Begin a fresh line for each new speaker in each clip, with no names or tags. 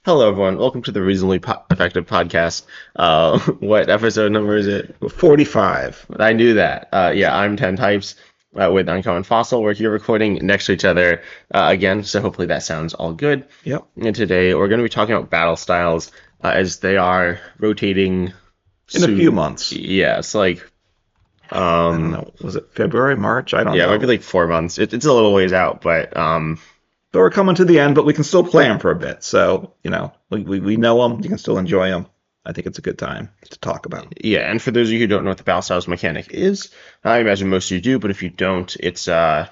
Hello, everyone. Welcome to the Reasonably Effective Podcast. What episode number is it?
45.
I knew that. Yeah, I'm 10 Types with Uncommon Fossil. We're here recording next to each other again, so hopefully that sounds all good.
Yep.
And today we're going to be talking about battle styles as they are rotating
In a few
soon.
months.
Yeah, it's like,
I don't know. Was it February, March? I don't
yeah, it might be
know.
like 4 months. It's a little ways out, but
But we're coming to the end, but we can still play them for a bit. So, we know them. You can still enjoy them. I think it's a good time to talk about them.
yeah, and for those of you who don't know what the battle styles mechanic is, I imagine most of you do, but if you don't, it's I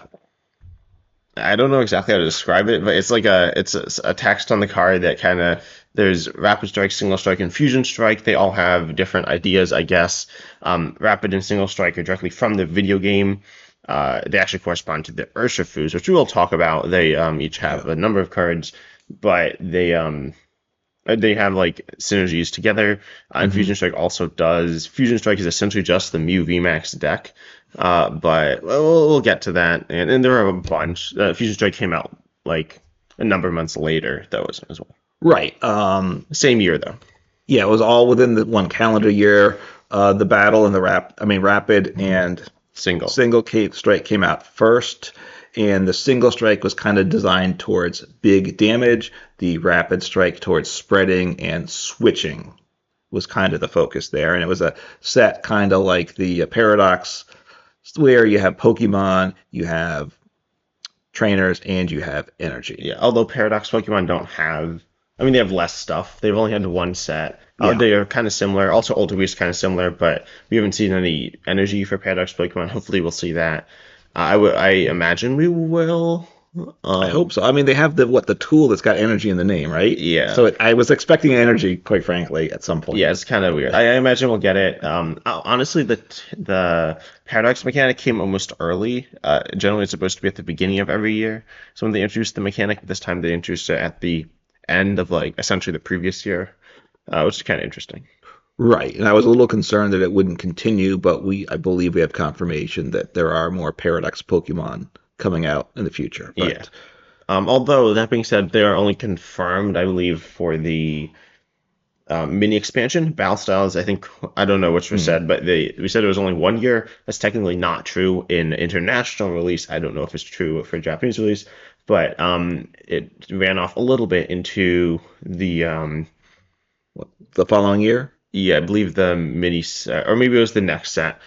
don't know exactly how to describe it, but it's a text on the card that kind of there's rapid strike, single strike, and fusion strike. They all have different ideas, I guess. Rapid and single strike are directly from the video game. They actually correspond to the Urshifus, which we will talk about. They each have
Yeah.
a number of cards, but they have like synergies together. And
hmm
Fusion Strike also does. Fusion Strike is essentially just the Mew VMAX deck. But we'll get to that. And there are a bunch. Fusion Strike came out like a number of months later, though, as well.
Right.
Same year, though.
Yeah, it was all within the one calendar year. The battle and the rapid and
Single.
strike came out first, and the single strike was kind of designed towards big damage. The rapid strike towards spreading and switching was kind of the focus there, and it was a set kind of like the Paradox, where you have Pokemon, you have trainers, and you have energy.
Yeah, although Paradox Pokemon don't have. I mean, they have less stuff. They've only had one set.
Yeah.
They are kind of similar. Also, Ultra Beast is kind of similar, but we haven't seen any energy for Paradox Pokemon. Hopefully, we'll see that. I imagine we will.
I hope so. I mean, they have the tool that's got energy in the name, right?
Yeah.
So I was expecting energy, quite frankly, at some point.
Yeah, it's kind of weird. I imagine we'll get it. Honestly, the paradox mechanic came almost early. Generally, it's supposed to be at the beginning of every year. So when they introduced the mechanic, this time they introduced it at the end of like essentially the previous year, which is kind of interesting.
Right. And I was a little concerned that it wouldn't continue, but I believe we have confirmation that there are more Paradox Pokemon coming out in the future.
Yeah.
But
Although that being said, they are only confirmed, I believe, for the mini expansion. Battle Styles, I think, I don't know which was
hmm,
said, but we said it was only 1 year. That's technically not true in international release. I don't know if it's true for Japanese release, but it ran off a little bit into the
the following year?
yeah, I believe the mini set, or maybe it was the next set.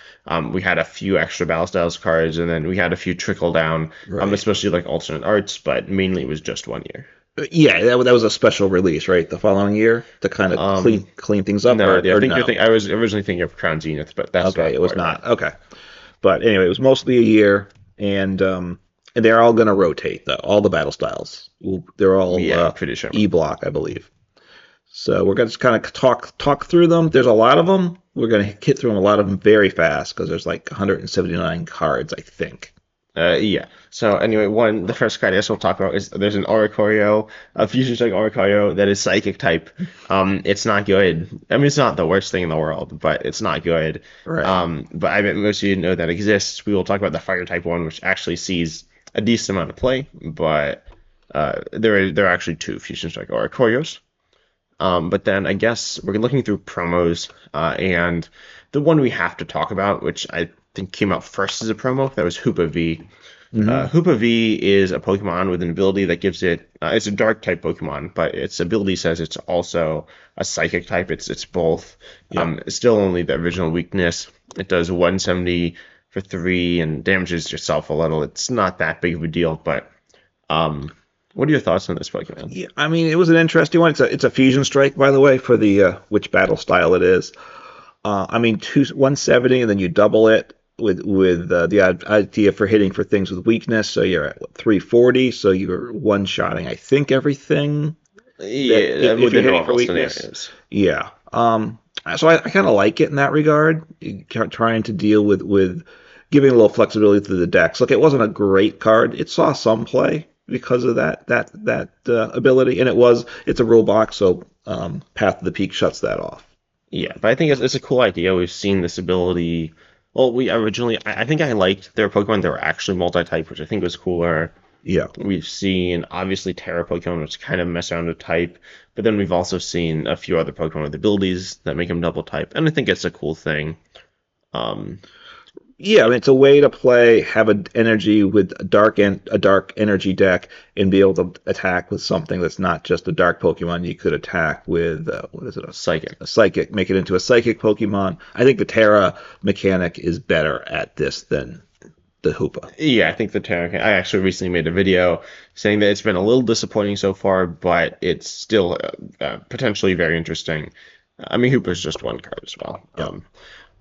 We had a few extra Battle Styles cards, and then we had a few trickle down,
Right.
especially like alternate arts, but mainly it was just 1 year.
Yeah, that was a special release, right? The following year to kind of
Um,
clean things up,
no, I
or
think you're
no?
thinking. I was originally thinking of Crown Zenith, but that's
Okay,
not
it was
quite right.
not. Okay. But anyway, it was mostly a year, and they're all going to rotate, though. All the battle styles, they're all
Yeah, I'm pretty sure.
E block, I believe. So we're going to just kind of talk through them. There's a lot of them. We're going to hit through them, a lot of them very fast because there's like 179 cards, I think.
Yeah. So anyway, the first card I guess we'll talk about is there's an Oricorio, a Fusion Strike Oricorio that is Psychic type. It's not good. I mean, it's not the worst thing in the world, but it's not good.
Right.
But I bet most of you know that exists. We will talk about the Fire type one, which actually sees a decent amount of play, but there are actually two Fusion Strike Oricorios. But then I guess we're looking through promos, and the one we have to talk about, which I think came out first as a promo, that was Hoopa V.
hmm
Hoopa V is a Pokemon with an ability that gives it. It's a Dark type Pokemon, but its ability says it's also a Psychic type. It's both.
Yep.
It's still only the original weakness. It does 170 for 3 and damages yourself a little. It's not that big of a deal, but what are your thoughts on this Pokemon?
Yeah, I mean, it was an interesting one. It's a fusion strike, by the way, for the which battle style it is. I mean, 170, and then you double it with the idea for hitting for things with weakness. So you're at what, 340. So you're one-shotting, I think, everything that
Yeah,
if you're
within
hitting for
normal
weakness.
scenarios.
Yeah. So I kind of like it in that regard. Trying to deal with giving a little flexibility to the decks. Look, it wasn't a great card. It saw some play because of that ability, and it's a rule box, so Path of the Peak shuts that off.
Yeah, but I think it's a cool idea. We've seen this ability. Well, we originally, I think I liked their Pokemon that were actually multi-type, which I think was cooler.
Yeah.
We've seen obviously Terra Pokemon, which kind of mess around with type, but then we've also seen a few other Pokemon with abilities that make them double type, and I think it's a cool thing. Um,
Yeah, I mean, it's a way to play, have an energy with a dark energy deck, and be able to attack with something that's not just a dark Pokemon. You could attack with what is it?
Psychic.
A psychic, make it into a psychic Pokemon. I think the Terra mechanic is better at this than the Hoopa.
Yeah, I think the Terra. I actually recently made a video saying that it's been a little disappointing so far, but it's still potentially very interesting. I mean, Hooper's just one card as well.
Yeah.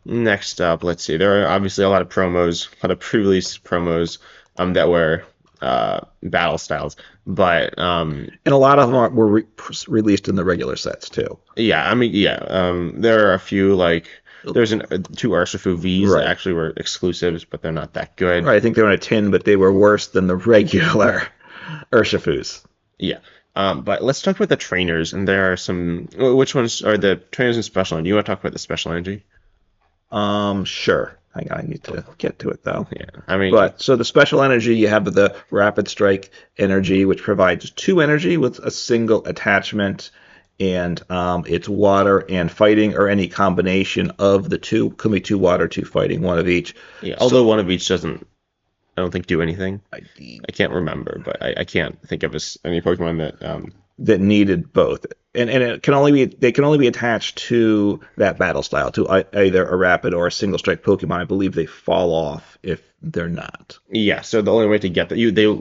Next up, let's see. There are obviously a lot of promos, a lot of pre-release promos that were battle styles, but
And a lot of them were released in the regular sets too.
yeah, I mean, yeah, there are a few like there's two Urshifu V's that
Right.
actually were exclusives, but they're not that good.
Right, I think they were in a tin, but they were worse than the regular Urshifus.
Yeah. But let's talk about the trainers, and there are some. Which ones are the trainers in special energy? You want to talk about the special energy?
Sure. Hang on, I need to get to it though.
Yeah. I mean,
But so the special energy, you have the rapid strike energy, which provides 2 energy with a single attachment, and it's water and fighting, or any combination of the two. Could be 2 water, 2 fighting, one of each.
yeah.
So
Although one of each doesn't, I don't think do anything.
I,
I can't remember, but I can't think of any Pokemon that.
that needed both, and it can only be they can only be attached to that battle style, to either a rapid or a single strike Pokemon. I believe they fall off if they're not.
Yeah. So the only way to get that they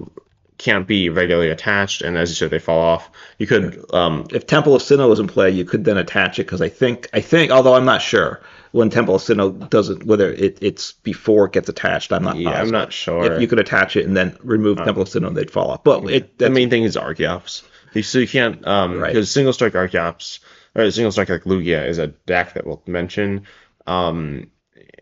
can't be regularly attached, and as you said, they fall off. You could.
If Temple of Sinnoh was in play, you could then attach it, because I think, although I'm not sure when Temple of Sinnoh doesn't, whether it's before it gets attached. I'm not
Yeah,
positive.
I'm not sure.
If you could attach it and then remove Temple of Sinnoh, they'd fall off. But
The main thing is Archeops. So you can't
Right.
because single strike Archeops or single strike like Lugia is a deck that we'll mention, um,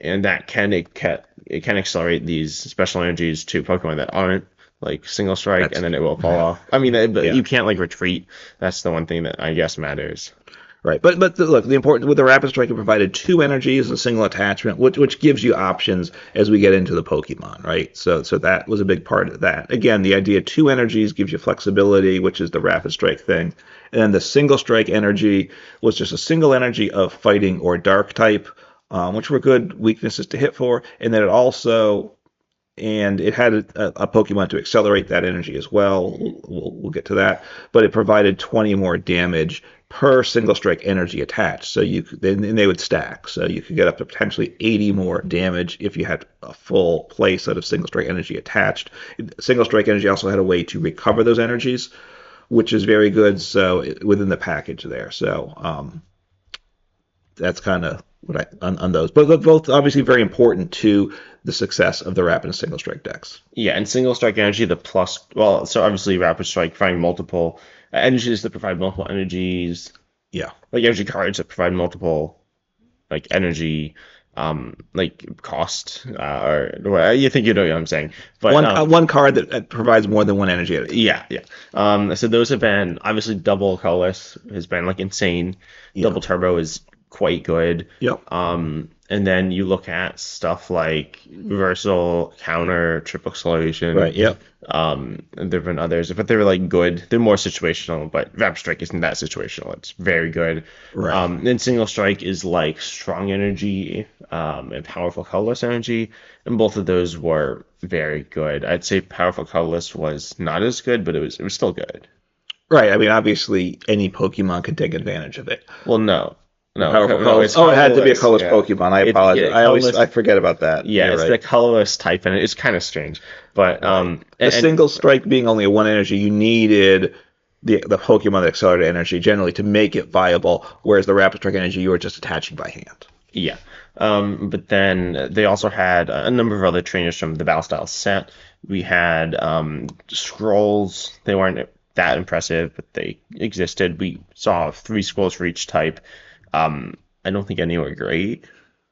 and that can accelerate these special energies to Pokemon that aren't like single strike, and then it will fall off. I mean, but
Yeah.
you can't like retreat. That's the one thing that I guess matters.
Right, but look, the important with the rapid strike, it provided 2 energies, a single attachment, which gives you options as we get into the Pokemon, right? So that was a big part of that. Again, the idea 2 energies gives you flexibility, which is the rapid strike thing, and then the single strike energy was just a single energy of fighting or dark type, which were good weaknesses to hit for, and then it had a Pokemon to accelerate that energy as well. We'll get to that, but it provided 20 more damage per single strike energy attached. So then they would stack. So you could get up to potentially 80 more damage if you had a full play set of single strike energy attached. Single strike energy also had a way to recover those energies, which is very good. So within the package there. So that's kind of what on those. But both obviously very important to the success of the rapid and single strike decks.
Yeah, and single strike energy, the plus. Well, so obviously rapid strike providing multiple energies that provide multiple energies,
Yeah.
like energy cards that provide multiple like energy like cost or you think you know what I'm saying, but
One card that provides more than 1 energy at a time.
yeah. So those have been obviously double colorless has been like insane. Double turbo is quite good.
Yep.
And then you look at stuff like reversal, counter, triple acceleration.
Right. Yep.
And there've been others, but they're like good. They're more situational, but Rapid Strike isn't that situational. It's very good.
Right.
Then Single Strike is like strong energy, and powerful colorless energy, and both of those were very good. I'd say powerful colorless was not as good, but it was still good.
Right. I mean, obviously, any Pokemon could take advantage of it.
Well, no.
Powerful
No,
colorless.
it's
It had to be a
colorless,
colorless Pokemon. I apologize. I forget about that.
Yeah,
You're
it's
right.
the colorless type, and it's kind of strange. But
The single strike being only a 1 energy, you needed the Pokemon that accelerated energy generally to make it viable, whereas the rapid strike energy you were just attaching by hand.
yeah. But then they also had a number of other trainers from the Battle Style set. We had scrolls. They weren't that impressive, but they existed. We saw 3 scrolls for each type. I don't think any were great.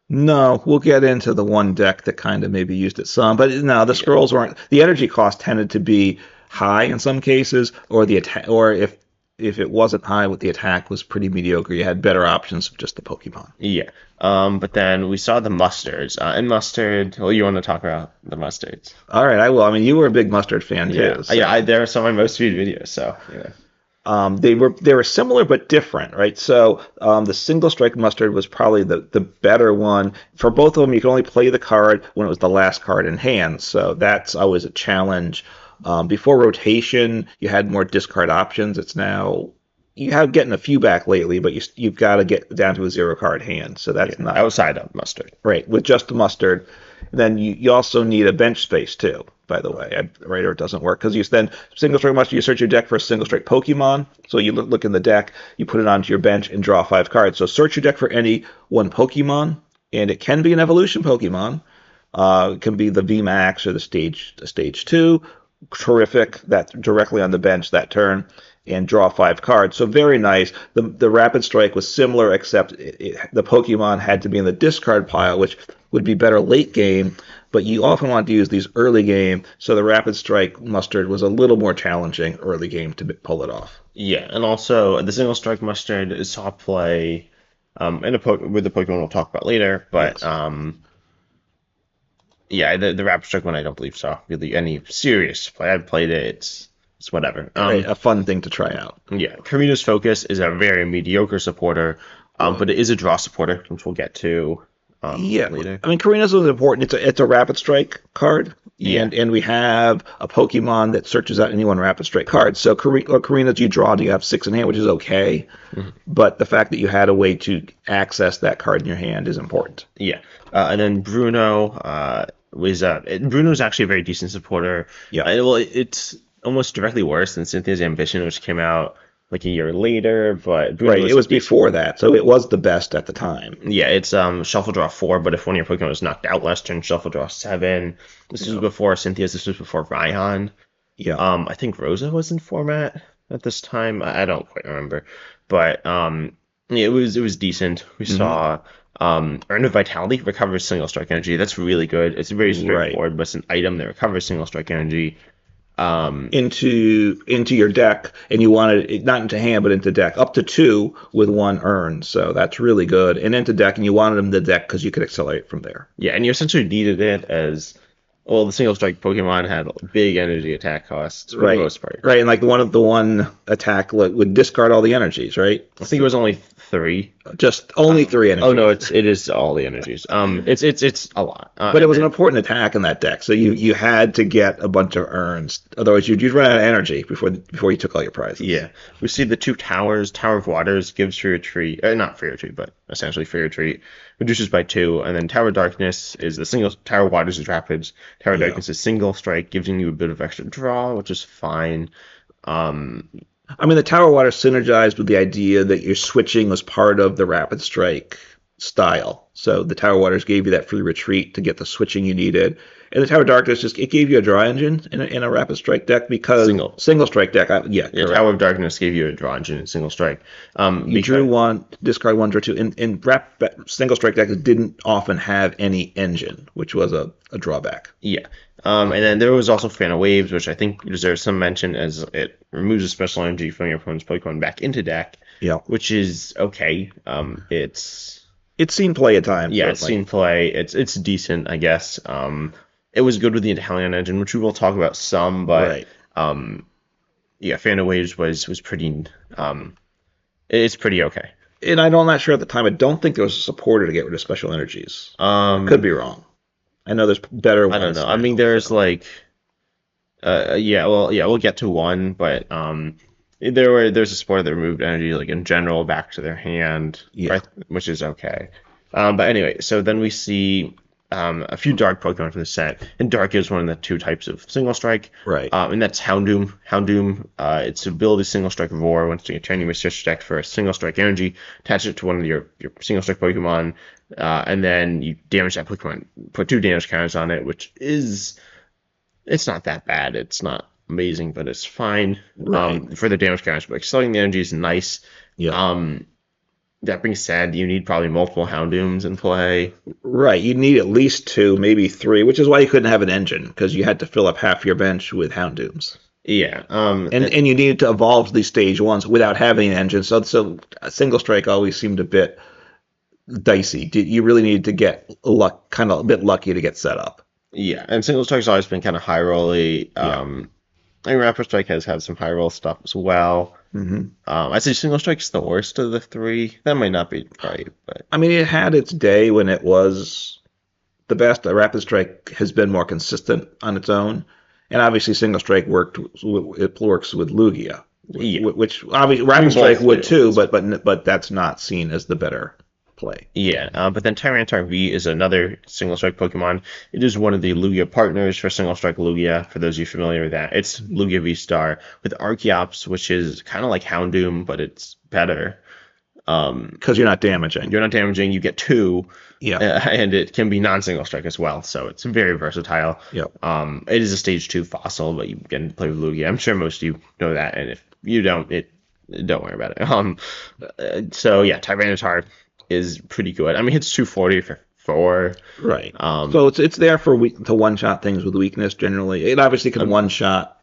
No, we'll get into the one deck that kind of maybe used it some, but no, the scrolls weren't. The energy cost tended to be high in some cases, or if if it wasn't high, with the attack was pretty mediocre. You had better options of just the Pokemon.
Yeah. But then we saw the mustards. And mustard, well, you want to talk about the mustards?
All right, I will. I mean, you were a big mustard fan
Yeah.
too, so.
Yeah, they're some of my most viewed videos, so, yeah.
They were similar but different, right? So the single strike mustard was probably the better one. For both of them, you could only play the card when it was the last card in hand, so that's always a challenge. Before rotation, you had more discard options. It's now you have getting a few back lately, but you've got to get down to a zero card hand, so that's not
Outside of mustard.
right with just the mustard. Then you also need a bench space too, by the way, right? Or it doesn't work because you then single strike mustard. You search your deck for a single strike Pokemon. So you look in the deck, you put it onto your bench and draw 5 cards. So search your deck for any one Pokemon, and it can be an evolution Pokemon. It can be the VMAX or the stage 2. Terrific. That's directly on the bench that turn. And draw 5 cards. So very nice. The Rapid Strike was similar, except the Pokemon had to be in the discard pile, which would be better late game. But you often want to use these early game, so the Rapid Strike Mustard was a little more challenging early game to pull it off.
Yeah, and also the single strike mustard saw play with the Pokemon we'll talk about later, but
Yes.
yeah, the Rapid Strike one I don't believe saw really any serious play. I've played it. It's whatever.
Right, a fun thing to try out.
Yeah, Karina's Focus is a very mediocre supporter, but it is a draw supporter, which we'll get to
Yeah,
later.
I mean, Karina's was important. It's a Rapid Strike card,
Yeah.
and we have a Pokemon that searches out any one Rapid Strike card. So Karina's you draw, you have 6 in hand, which is okay, but the fact that you had a way to access that card in your hand is important.
Yeah, and then Bruno Bruno's actually a very decent supporter.
Yeah.
It's almost directly worse than Cynthia's Ambition, which came out like a year later. But Bruno
Right, it was before that, so it was the best at the time.
Yeah, it's shuffle draw 4, but if one of your Pokemon was knocked out last turn, shuffle draw 7. This was before Cynthia's. This was before Raihan.
Yeah.
I think Rosa was in format at this time. I don't quite remember, but yeah, it was decent. We saw Earn of Vitality recovers single strike energy. That's really good. It's very straightforward, but it's an item that recovers single strike energy.
Into your deck, and you wanted it not into hand but into deck, up to 2 with 1 earn. So that's really good. And into deck, and you wanted them in the deck because you could accelerate from there.
Yeah, and you essentially needed it as well. The single strike Pokemon had big energy attack costs for the most part.
Right, and like the one attack would discard all the energies, right?
I think it was only 3.
Just only 3 energies.
Oh no, it is all the energies. It's a lot.
But it was an important attack in that deck, so you had to get a bunch of earns. Otherwise, you'd run out of energy before you took all your prizes.
Yeah, we see the 2 towers. Tower of Waters gives free retreat, not free retreat, but essentially free retreat. Reduces by 2, and then Tower of Darkness is the single. Tower of Waters is rapids. Tower of Darkness is single strike, giving you a bit of extra draw, which is fine.
I mean, the Tower Water synergized with the idea that your switching was part of the Rapid Strike style. So the Tower Waters gave you that free retreat to get the switching you needed. And the Tower Darkness it gave you a draw engine in a Rapid Strike deck because single strike deck. Yeah,
Tower of Darkness gave you a draw engine in single strike.
You drew 1, discard 1, draw 2. And single strike decks didn't often have any engine, which was a drawback.
Yeah. And then there was also Fan of Waves, which I think deserves some mention as it removes a special energy from your opponent's Pokemon back into deck.
Yeah.
Which is okay. It's
seen play at times.
Yeah, it's seen play. It's decent, I guess. It was good with the Italian engine, which we will talk about some, but yeah, Fan of Waves was pretty it's pretty okay.
And I'm not sure at the time. I don't think there was a supporter to get rid of special energies. Could be wrong. I know there's better ones.
I don't know. I mean, there's like, we'll get to one, but there's a supporter that removed energy like in general back to their hand, right, which is okay. But anyway, so then we see a few dark Pokemon from the set, and dark is one of the 2 types of single strike,
right?
And that's Houndoom. Houndoom, its ability single strike Roar. Once you turn your search deck for a single strike energy, attach it to one of your single strike Pokemon, and then you damage that Pokemon. Put 2 damage counters on it, which it's not that bad. It's not amazing, but it's fine.
Right.
For the damage counters, but accelerating the energy is nice.
Yeah.
That being said, you need probably multiple Houndooms in play.
Right, you need at least 2, maybe 3, which is why you couldn't have an engine, because you had to fill up half your bench with Houndooms.
Yeah.
And you needed to evolve these stage ones without having an engine. So a single strike always seemed a bit dicey. You really needed to get luck, kind of a bit lucky to get set up.
Yeah, and single strike's always been kind of high rolly.
Yeah.
I mean, Rapid Strike has had some high roll stuff as well.
hmm
I'd say single strike's the worst of the three. That might not be right, but
I mean, it had its day when it was the best. Rapid Strike has been more consistent on its own, and obviously Single Strike worked. It works with Lugia,
yeah.
which obviously
I
Rapid
mean,
Strike
both
would
do.
too, but that's not seen as the better play.
Yeah, but then Tyranitar V is another single strike Pokemon. It is one of the Lugia partners for single strike Lugia, for those of you familiar with that. It's Lugia V Star with Archeops, which is kind of like Houndoom, but it's better.
Because you're not damaging.
You're not damaging, you get two,
Yeah.
and it can be non-single strike as well, so it's very versatile.
Yep.
It is a stage 2 fossil, but you can play with Lugia. I'm sure most of you know that, and if you don't, don't worry about it. So yeah, Tyranitar is pretty good. I mean, it's 240 for 4.
Right. So it's there for to one shot things with weakness generally. It obviously can one shot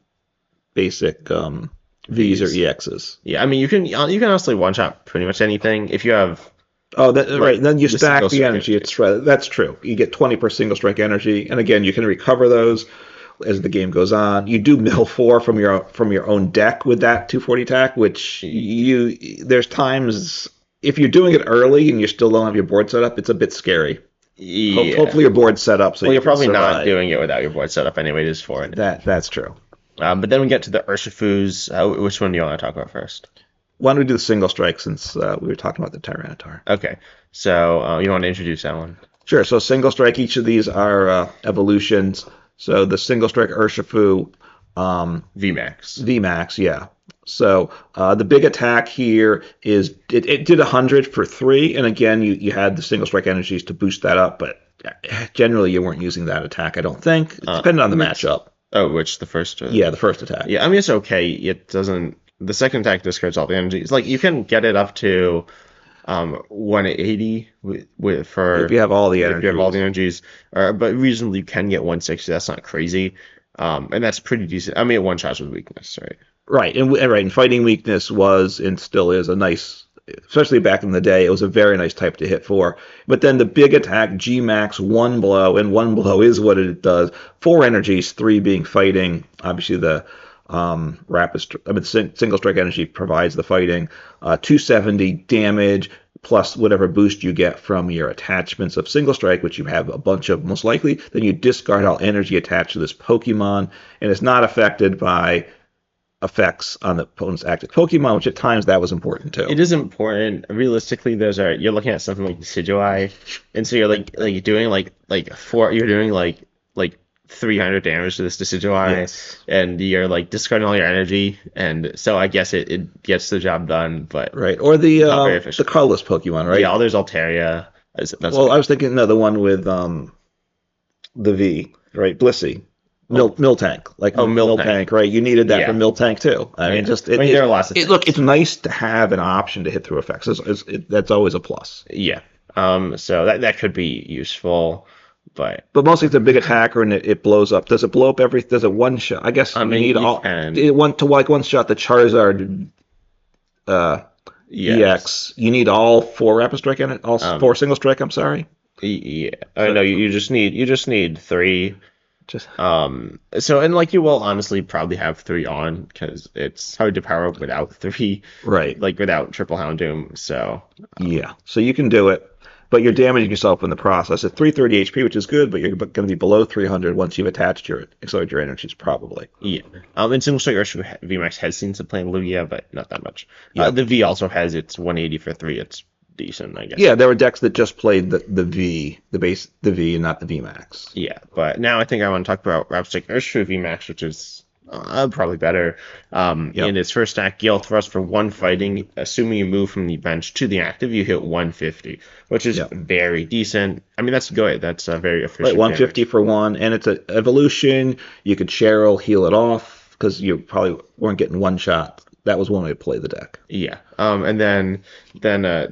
basic V's or EXs.
Yeah, I mean, you can honestly one shot pretty much anything if you have.
Oh, right. Then you
the
stack
single
the
strike
energy. It's right. That's true. You get 20 per single strike energy, and again, you can recover those as the game goes on. You do mill 4 from your own deck with that 240 attack, which there's times if you're doing it early and you still don't have your board set up, it's a bit scary.
Yeah.
Hopefully your board's set up so
Well,
you
you're
can
probably not
survive.
doing it without your board set up anyway. Just for it.
That's true.
But then we get to the Urshifus. Which one do you want to talk about first?
Why don't we do the single strike since we were talking about the Tyranitar?
Okay. So you want to introduce that one?
Sure. So single strike, each of these are evolutions. So the single strike Urshifu,
VMAX.
VMAX, yeah. So the big attack here is it did 100 for 3, and again you had the single strike energies to boost that up, but generally you weren't using that attack. I don't think. It depended on the matchup.
Oh, which the first?
Yeah, the first attack.
Yeah, I mean it's okay. It doesn't. The second attack discards all the energies. Like you can get it up to 180 for
If you have all the
if
energies.
you have all the energies, but reasonably you can get 160. That's not crazy, and that's pretty decent. I mean, it one shots with weakness, right?
Right, and fighting weakness was and still is a nice, especially back in the day, it was a very nice type to hit for. But then the big attack, G Max, one blow, and one blow is what it does. 4 energies, 3 being fighting. Obviously the single strike energy provides the fighting. 270 damage plus whatever boost you get from your attachments of single strike, which you have a bunch of most likely. Then you discard all energy attached to this Pokemon, and it's not affected by effects on the opponent's active Pokemon, which at times that was important too.
It is important. Realistically, you're looking at something like Decidueye, and so you're doing you're doing like 300 damage to this Decidueye,
Yes.
and you're like discarding all your energy, and so I guess it gets the job done, but
Right, or
not very efficient.
the colorless Pokemon, right?
Yeah, there's Altaria.
Well, I was thinking the one with the V, right? Blissey. Miltank, like Miltank, right? You needed that
Yeah.
for Miltank too. I mean,
there are lots of
look, it's nice to have an option to hit through effects. That's always a plus.
yeah. So that could be useful, but
But mostly it's a big attacker and it blows up. Does it blow up does it one shot? I guess
I mean,
you need
you
all
can.
one shot the Charizard
yes.
EX. You need all 4 rapid strike in it, all 4 single strike. I'm sorry.
Yeah. I know you just need 3.
Just
So and like you will honestly probably have 3 on because it's hard to power up without 3,
right.
like without triple Houndoom. So
Yeah, so you can do it, but you're damaging yourself in the process. At 330 HP, which is good, but you're going to be below 300 once you've accelerated your energies, probably.
yeah. And single strike Urshifu VMAX has seen some play in Lugia, but not that much.
Yeah.
The V also has its 180 for 3. It's decent, I guess.
Yeah, there were decks that just played the V, the V, and not the VMAX.
Yeah, but now I think I want to talk about Rapstick Urshifu VMAX, which is probably better. In its first act, Gale Thrust for 1 fighting, assuming you move from the bench to the active, you hit 150, which is very decent. I mean, that's good. That's very efficient.
Right, 150
damage.
for 1, and it's an evolution. You could Cheryl, heal it off, because you probably weren't getting one shot. That was one way to play the deck.
Yeah. And then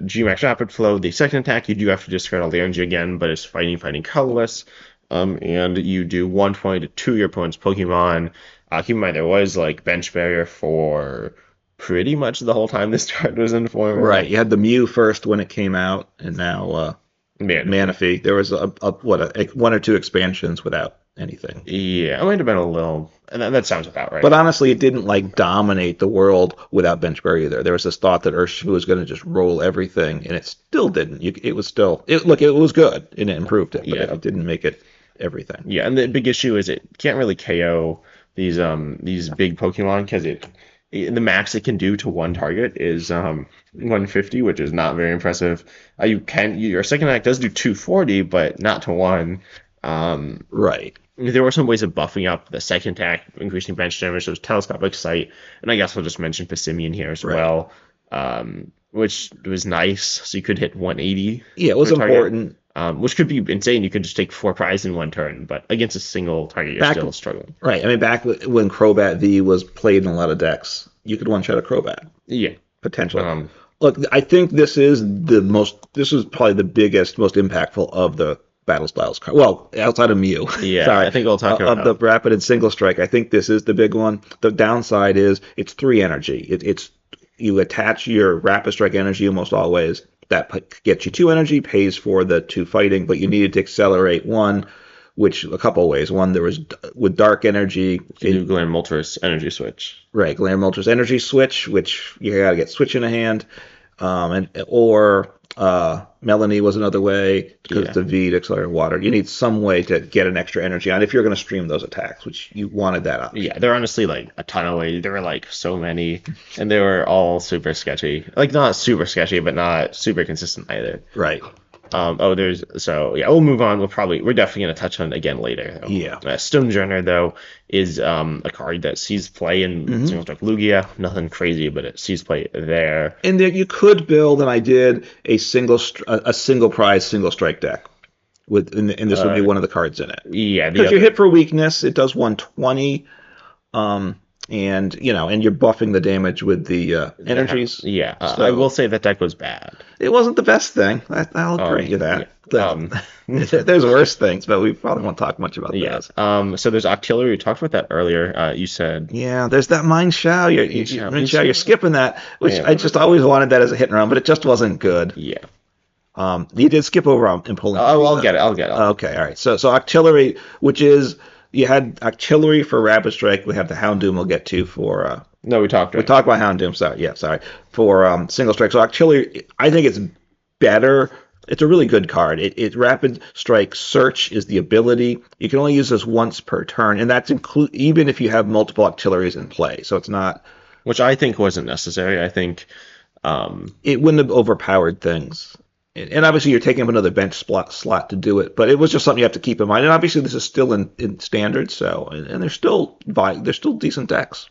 G-Max Rapid Flow, the second attack, you do have to discard all the energy again, but it's fighting colorless. And you do 120 to your opponent's Pokemon. Keep in mind there was like bench barrier for pretty much the whole time this card was in
Right.
format.
You had the Mew first when it came out, and now
Manaphy.
Manaphy. There was one or two expansions without anything.
Yeah, it might have been a little, and that sounds about
But
right.
honestly, it didn't like dominate the world without Benchberry either. There was this thought that Urshifu was going to just roll everything, and it still didn't. It was still it was good and it improved it, but
Yeah,
it didn't make it everything.
yeah, and the big issue is it can't really KO these big Pokemon because the max it can do to one target is 150, which is not very impressive. Your second attack does do 240, but not to one. Um,
Right,
there were some ways of buffing up the second attack, increasing bench damage. There was telescopic sight, and I guess I'll just mention Passimian here as
right.
well, which was nice. So you could hit 180
Yeah, it
to
was
a target,
important.
which could be insane. You could just take 4 prizes in one turn, but against a single target, you're
Back
still struggling.
right. I mean, back when Crobat V was played in a lot of decks, you could one shot a Crobat
Yeah.
potentially.
Um,
Look, I think this is the most. This is probably the biggest, most impactful of the battle styles card. Well, outside of Mew,
yeah,
sorry,
I think we'll talk
of the
about.
rapid and single strike. I think this is the big one. The downside is it's 3 energy. It's you attach your rapid strike energy almost always. That gets you 2 energy, pays for the 2 fighting, but you needed to accelerate one, which a couple of ways. One, there was with dark energy,
You can do Glenn Moltres energy switch.
right, Glamour Moltres energy switch, which you got to get switch in a hand, and or Melanie was another way because
Yeah.
the V to accelerate water. You need some way to get an extra energy on if you're going to stream those attacks, which you wanted that option.
Yeah, there are honestly like a ton of ways. There were like so many, and they were all super sketchy. Like not super sketchy, but not super consistent either.
Right.
We'll move on. We're definitely gonna touch on it again later. Though.
Yeah.
Stonejourner though is a card that sees play in singles like Lugia. Nothing crazy, but it sees play there.
And there you could build, and I did a single prize single strike deck and this would be one of the cards in it.
Yeah,
Because you hit for weakness, it does 120. And and you're buffing the damage with the energies.
Yeah,
So
I will say that deck was bad.
it wasn't the best thing. I'll grant you that. There's worse things, but we probably won't talk much about
Yeah.
those.
So there's Octillery. We talked about that earlier. You said
Yeah, there's that Mind Shao. Mind Shao, you're skipping that, which
Yeah.
I just always wanted that as a hit and run, but it just wasn't good.
yeah.
You did skip over on Impulling.
Oh, I'll get it. I'll get it.
Okay, all right. So Octillery, which is you had Octillery for Rapid Strike. We have the Houndoom. We'll get to for.
No, we talked.
We talked about Houndoom. Sorry. For single strike. So Octillery, I think it's better. It's a really good card. It Rapid Strike Search is the ability. You can only use this once per turn, and that's even if you have multiple Octilleries in play. So it's not.
Which I think wasn't necessary. I think.
It wouldn't have overpowered things. And obviously, you're taking up another bench slot to do it, but it was just something you have to keep in mind. And obviously, this is still in standard, so and they're still decent decks.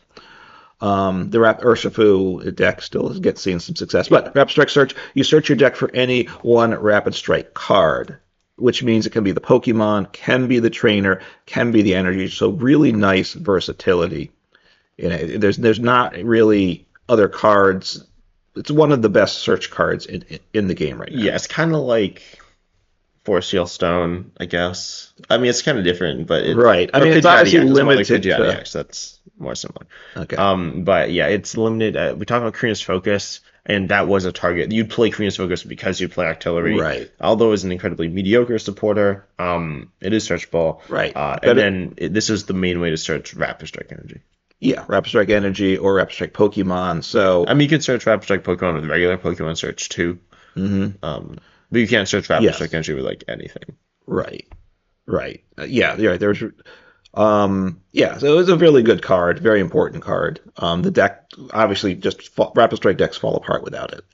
The Urshifu deck still gets seeing some success, but Rapid Strike Search, you search your deck for any one Rapid Strike card, which means it can be the Pokemon, can be the trainer, can be the energy. So really nice versatility. There's not really other cards. It's one of the best search cards in the game right now.
Yeah, it's kind of like Force Seal Stone, I guess. I mean, it's kind of different, but
right. I mean, it's obviously limited
to. That's more similar.
Okay.
But yeah, it's limited. We talked about Krina's Focus, and that was a target. You'd play Krina's Focus because you play Octillery.
Right.
Although it's an incredibly mediocre supporter, it is searchable.
Right.
This is the main way to search Rapid Strike Energy.
Yeah, Rapid Strike Energy or Rapid Strike Pokemon. So
I mean, you can search Rapid Strike Pokemon with regular Pokemon search too. But you can't search Rapid Strike Energy with like anything.
Right. Yeah, you're right. There's so it was a really good card, very important card. The deck obviously Rapid Strike decks fall apart without it.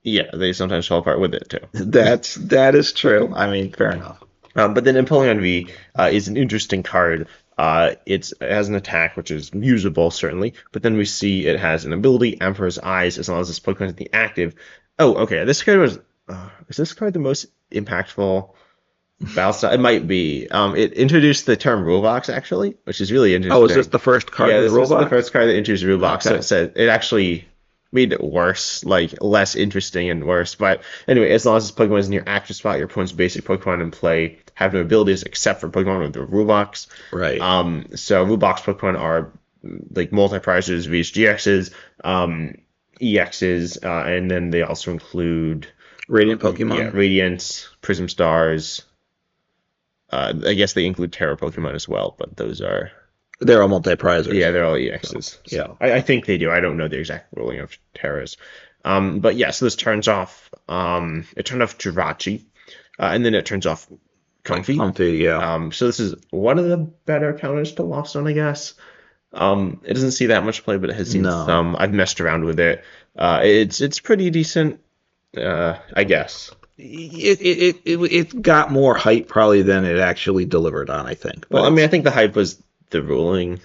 Yeah, they sometimes fall apart with it too.
That is true. I mean, fair enough.
But then Empoleon V is an interesting card. It has an attack which is usable certainly, but then we see it has an ability, Emperor's Eyes, as long as this Pokemon is the active. Oh, okay. This card was. Is this card the most impactful battle style? It might be. It introduced the term rule box actually, which is really interesting.
Oh, is this the first card?
Yeah,
of the
this
rule
was
box?
the first card that introduced rule box.
Okay.
So it said it actually made it worse, like less interesting and worse. But anyway, as long as this Pokemon is in your active spot, your opponent's basic Pokemon in play have no abilities except for Pokemon with the rule box.
Right.
So rule box Pokemon are like multi-prizes, VHGXs, EXs, and then they also include
Radiant
yeah,
Pokemon.
Radiance, Prism Stars. I guess they include Terra Pokemon as well, but those are
They're all multi-prizers.
yeah, they're all
So
EXs.
yeah.
So I think they do. I don't know the exact ruling of Terras. But yeah, so this turns off. It turned off Jirachi, and then it turns off
Like
Comfy.
Comfy, yeah.
So this is one of the better counters to Lost Zone, I guess. It doesn't see that much play, but it has seen
No.
some. I've messed around with it. It's pretty decent, I guess.
It got more hype probably than it actually delivered on, I think.
Well,
But
I mean, I
it's
think the hype was the ruling.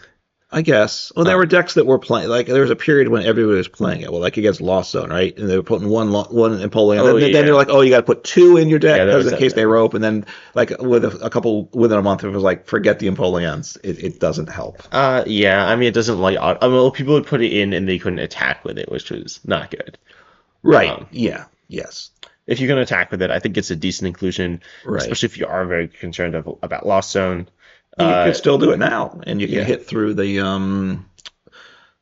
I guess. Well, there
Uh,
were decks that were playing. Like there was a period when everybody was playing it. Well, like against Lost Zone, right? And they were putting one Empoleon.
oh
Then they're
yeah,
like, oh, you got to put two in your deck
yeah, there
because
was
in
that
case they
thing.
rope. And then like with a couple within a month, it was like, forget the Empoleons. It doesn't help.
Yeah, I mean, it doesn't like. I mean, well, people would put it in and they couldn't attack with it, which was not good.
Right.
Um,
Yeah. Yes.
if you can attack with it, I think it's a decent inclusion,
Right.
especially if you are very concerned about Lost Zone.
You
Uh,
could still do it now, and you can
yeah.
hit through the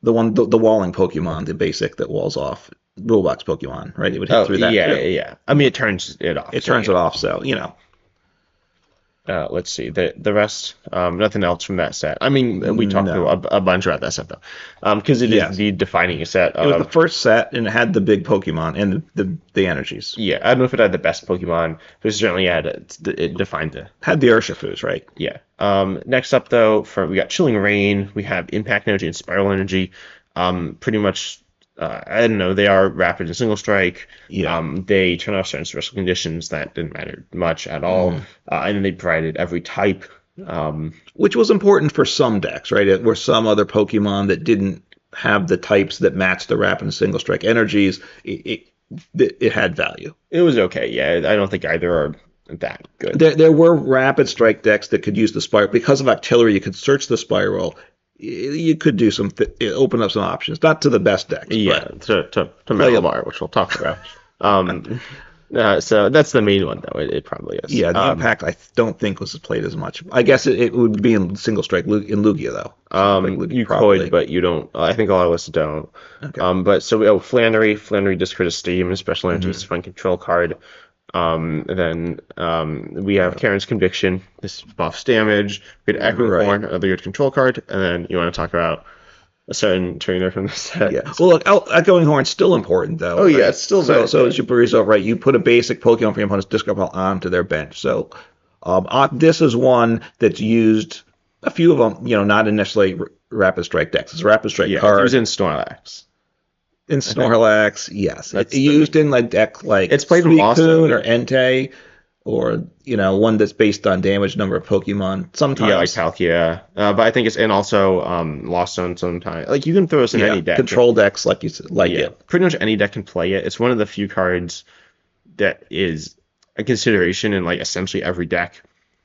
walling Pokemon, the basic that walls off Rulebox Pokemon, right? It would hit
Oh,
through that
yeah,
too.
yeah. I mean, it turns it off.
It
So
turns
yeah.
it off, so you know.
Let's see the rest. Nothing else from that set. I mean, we talked
No.
a bunch about that set though, because it is
Yes.
the defining set
It was the
of.
first set, and it had the big Pokemon and the energies.
Yeah, I don't know if it had the best Pokemon, but it certainly had it defined the.
Had the Urshifus, right?
Yeah. Next up though, we got Chilling Rain. We have Impact Energy and Spiral Energy. Pretty much. I don't know. They are rapid and single strike.
Yeah.
They turn off certain special conditions that didn't matter much at all, and then they provided every type.
Which was important for some decks, right? It were some other Pokemon that didn't have the types that matched the rapid and single strike energies. It had value.
It was okay. Yeah, I don't think either are that good.
There were rapid strike decks that could use the spiral because of Octillery. You could search the spiral. You could do open up some options. Not to the best decks,
Yeah,
but
to Malamar, which we'll talk about. So that's the main one, though. It probably is.
yeah, the impact I don't think was played as much. I guess it would be in single strike in Lugia though. Lugia
You
probably.
could, but you don't. I think a lot of us don't.
Okay.
But so Flannery discredit Steam, especially into his fun control card. Then we have Karen's Conviction. This buffs damage. We had Echoing
Right.
Horn, another good control card. And then you want to talk about a certain trainer from the set.
Yeah. Well, look, Echoing Horn's still important though.
Oh, yeah,
right?
it's still
so.
very
So
good.
as you Barizo, right? You put a basic Pokemon for your opponent's discard pile onto their bench. So this is one that's used. A few of them, not in necessarily rapid strike decks. It's a rapid strike
Yeah,
card.
it was in Snorlax.
In Snorlax, yes.
That's
Used in like deck like
It's played with Lost
Suicune
Zone.
or Entei, or one that's based on damage number of Pokemon. Sometimes,
Yeah, like Palkia. But I think it's and also Lost Zone sometimes. Like you can throw this in any deck.
control decks like you said, like
Yeah,
it.
pretty much any deck can play it. It's one of the few cards that is a consideration in like essentially every deck,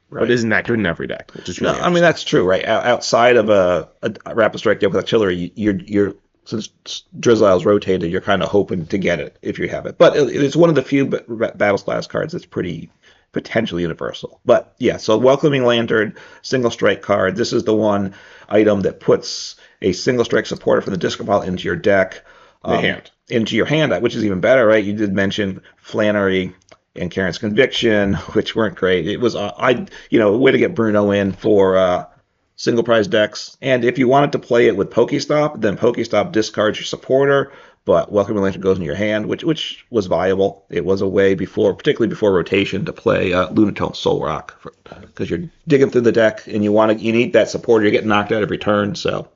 Right.
but isn't that good in every deck, which is
No,
really
I mean that's true, right? Outside of a rapid strike deck with artillery, you're since Drizzle's rotated, you're kind of hoping to get it if you have it. But it's one of the few battle class cards that's pretty potentially universal. But yeah, so Welcoming Lantern, single strike card. This is the one item that puts a single strike supporter from the discard pile into your deck,
hand.
into your hand, which is even better, right? You did mention Flannery and Karen's Conviction, which weren't great. It was a way to get Bruno in for single prize decks. And if you wanted to play it with Pokestop, then Pokestop discards your supporter, but Welcoming Lantern goes in your hand, which was viable. It was a way particularly before rotation, to play Lunatone Soul Rock, because you're digging through the deck and you need that supporter. You're getting knocked out every turn, so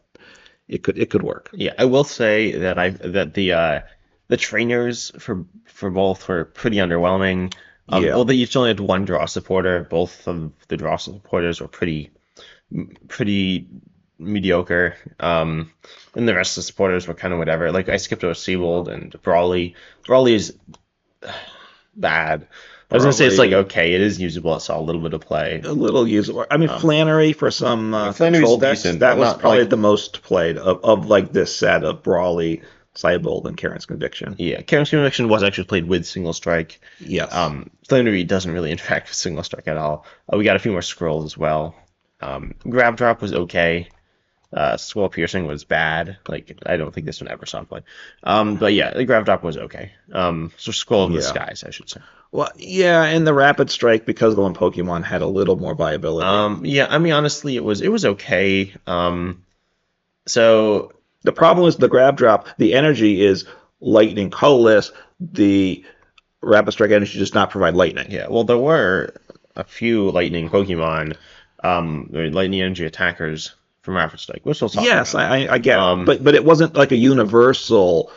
it could work.
Yeah, I will say that the trainers for both were pretty underwhelming.
Yeah.
Well, they each only had one draw supporter. Both of the draw supporters were pretty mediocre. And the rest of the supporters were kind of whatever. Like I skipped over Seabold and Brawly. Brawly is bad. I was gonna say it's like okay, it is usable. It saw a little bit of play.
A little usable. I mean, Flannery for some
Flannery's
control decks,
decent,
that
but
was
not,
probably
like-
the most played of like this set of Brawly, Cybold, and Karen's Conviction.
Yeah, Karen's Conviction was actually played with single strike.
Yes.
Flannery doesn't really interact with single strike at all. We got a few more scrolls as well. Grab Drop was okay. Skull Piercing was bad. Like I don't think this one ever saw play. But yeah, the Grav Drop was okay. So Skull of the
Yeah.
Skies, I should say.
Well, yeah, and the Rapid Strike, because the one Pokemon had a little more viability.
Yeah, I mean honestly, it was okay. So
The problem is the Grab Drop, the energy is lightning colorless. The Rapid Strike energy does not provide lightning.
yeah, well there were a few Lightning Pokemon, or Lightning Energy attackers from Rapid Strike, which we'll talk
Yes,
about.
I get it.
Um,
But it wasn't like a universal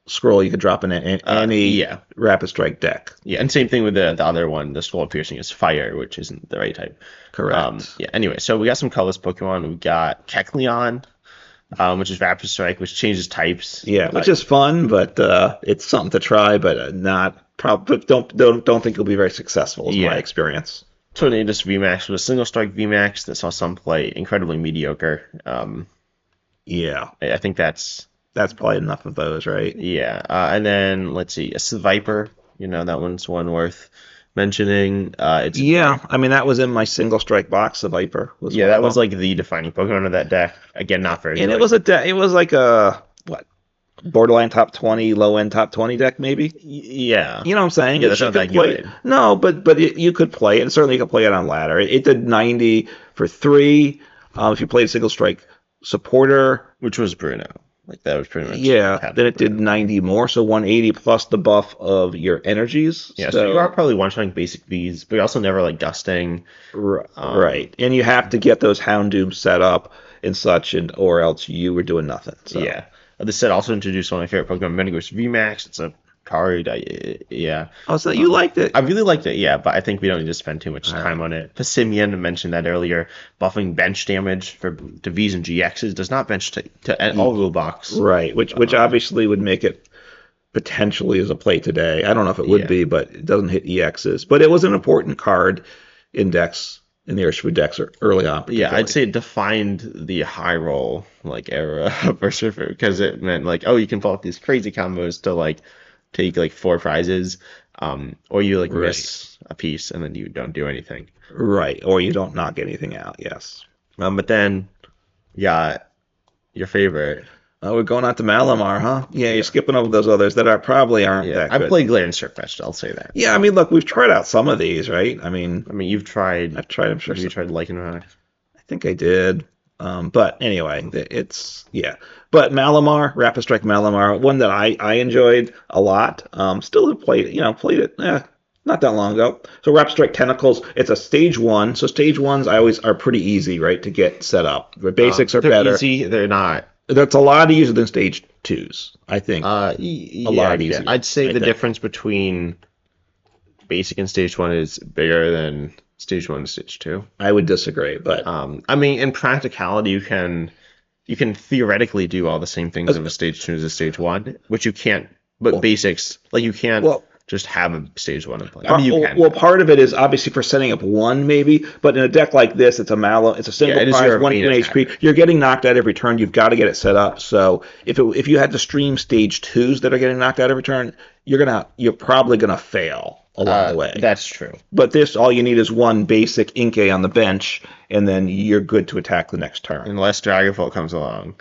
scroll you could drop in any
yeah,
Rapid Strike deck.
yeah, and same thing with the other one. The Skull Piercing is fire, which isn't the right type.
Correct.
Yeah. Anyway, so we got some colorless Pokemon. We got Kecleon, which is Rapid Strike, which changes types.
Yeah, which is fun, but it's something to try, but not but don't think it'll be very successful is
Yeah.
my experience.
Tornadus VMAX was a single strike VMAX that saw some play incredibly mediocre.
Yeah,
I think that's
that's probably enough of those, right?
yeah. And then let's see, a Viper. That one's one worth mentioning. It's
Yeah, I mean that was in my single strike box. The Viper was
yeah,
one
that
of
was
them.
like the defining Pokemon of that deck. Again, not very
And
good.
it was like a what borderline top 20, low end top 20 deck maybe.
Yeah,
You know what I'm saying?
yeah, that's
You
not
could
that
play
good.
No, but you could play it. And certainly you could play it on ladder. It did 90 for 3. If you played single strike supporter,
Which was Bruno. Like that was pretty much
yeah,
had
then it did
Bruno.
90 more, so 180 plus the buff of your energies.
Yeah, so you are probably one-shotting basic Vs, but you're also never like dusting.
Right, and you have to get those Houndoom set up and such, or else you were doing nothing. So
Yeah. This set also introduced one of my favorite Pokemon, Metagross VMAX. It's a card. Yeah.
oh, so you liked it.
I really liked it, yeah, but I think we don't need to spend too much time on it. Passimian mentioned that earlier. Buffing bench damage to Vs and GXs does not bench to all rule box.
Right, which obviously would make it potentially as a play today. I don't know if it would
Yeah.
be, but it doesn't hit EXs. But it was an important card in decks, in the Urshifu decks early on.
Yeah, I'd
particularly.
say it defined the high roll like era of Urshifu because it meant like, oh, you can pull up these crazy combos to like take like 4 prizes, or you like
Right.
miss a piece and then you don't do anything.
Right, or you don't knock anything out. Yes.
But then you got your favorite.
Oh, we're going out to Malamar, huh? Yeah, you're skipping over those others that probably aren't
Yeah,
that
I've
good.
played Glare and Surfetched, I'll say that.
Yeah, I mean, look, we've tried out some of these, right? I mean,
I mean, you've tried.
I've tried. I'm sure.
Have you tried Lycanroc?
I think I did. But anyway, yeah. But Malamar, Rapid Strike Malamar, one that I enjoyed a lot. Still have played it. Not that long ago. So Rapid Strike Tentacles, it's a stage 1. So stage 1s I always are pretty easy, right, to get set up. The basics are
They're
better.
easy. They're not.
That's a lot easier than stage 2s, I think.
A
lot easier,
I'd say
I
the
think.
difference between basic and stage 1 is bigger than stage 1 and stage 2.
I would disagree, but
I mean, in practicality, you can theoretically do all the same things of a stage 2 as a stage 1, which you can't. But basics, like you can't
well,
just have a stage 1 and play. I mean, you can.
well, part of it is obviously for setting up one, maybe, but in a deck like this, it's a single
Yeah, it is
prize,
your
1
main
HP.
attacker.
You're getting knocked out every turn. You've got to get it set up. So if you had to stream stage 2s that are getting knocked out every turn, you're probably gonna fail along the way.
That's true.
But this, all you need is one basic Inkay on the bench, and then you're good to attack the next turn.
Unless Dragonfall comes along.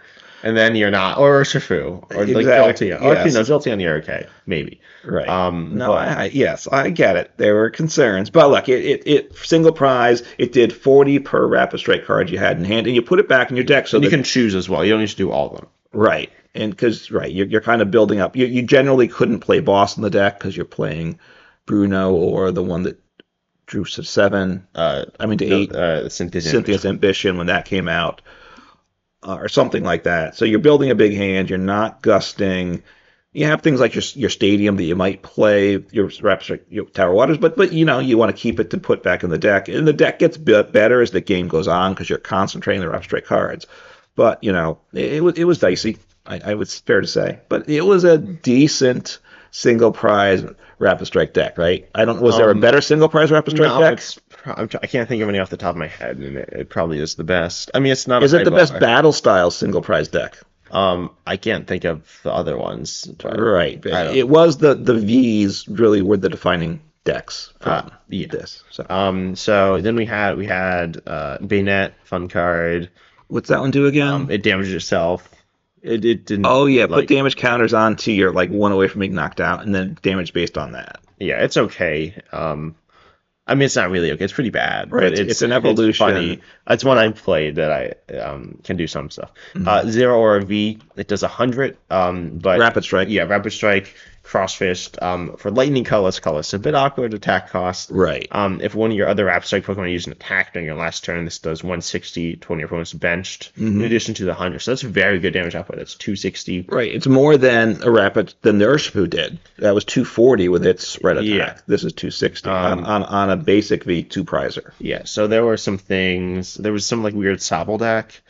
And then you're not. Or Shifu. Or like
Exactly,
Jolteon. Or
yes.
no, Jolteon, you're okay. Maybe.
Right. No,
But
yes, I get it. There were concerns, but look, it single prize. It did 40 per Rapid Strike card you had in hand, and you put it back in your deck so
you
that
can choose as well. You don't need to do all of them.
right, and because you're kind of building up. You generally couldn't play boss in the deck because you're playing Bruno or the one that drew to 7. I mean to 8. Cynthia's Ambition when that came out. Or something like that. So you're building a big hand. You're not gusting. You have things like your stadium that you might play, your Tower Waters, but you want to keep it to put back in the deck. And the deck gets better as the game goes on because you're concentrating the Rapid Strike cards. But it was dicey. I would fair to say, but it was a decent single prize Rapid Strike deck, right? Was there a better single prize Rapid Strike deck?
I can't think of any off the top of my head, and it probably is the best. I mean, it's not.
Is it the best
bar.
battle style single prize deck?
I can't think of the other ones.
Right. It was the V's really were the defining decks from
yeah.
this. So
So then we had Bayonet, fun card.
What's that one do again?
It damaged itself. It didn't
Oh yeah, put
like.
damage counters onto your like one away from being knocked out, and then damage based on that.
Yeah, it's okay. I mean, it's not really okay. It's pretty bad,
Right.
but
It's an
it's
evolution.
funny. It's one I've played that I can do some stuff.
Mhm.
Zero Aura V, it does 100. But
Rapid strike.
yeah, Rapid Strike, Cross Fist. For Lightning colorless, a bit awkward attack cost.
Right.
If one of your other Rapid Strike Pokemon use an attack during your last turn, this does 160 to when your opponent's benched, in
Hmm.
addition to the 100. So that's very good damage output. That's 260.
Right. It's more than a rapid than the Urshifu did. That was 240 with its spread attack.
Yeah.
This is 260
Um,
on a basic V2 prizer.
Yeah, so there were some things. There was some like weird Sobble deck.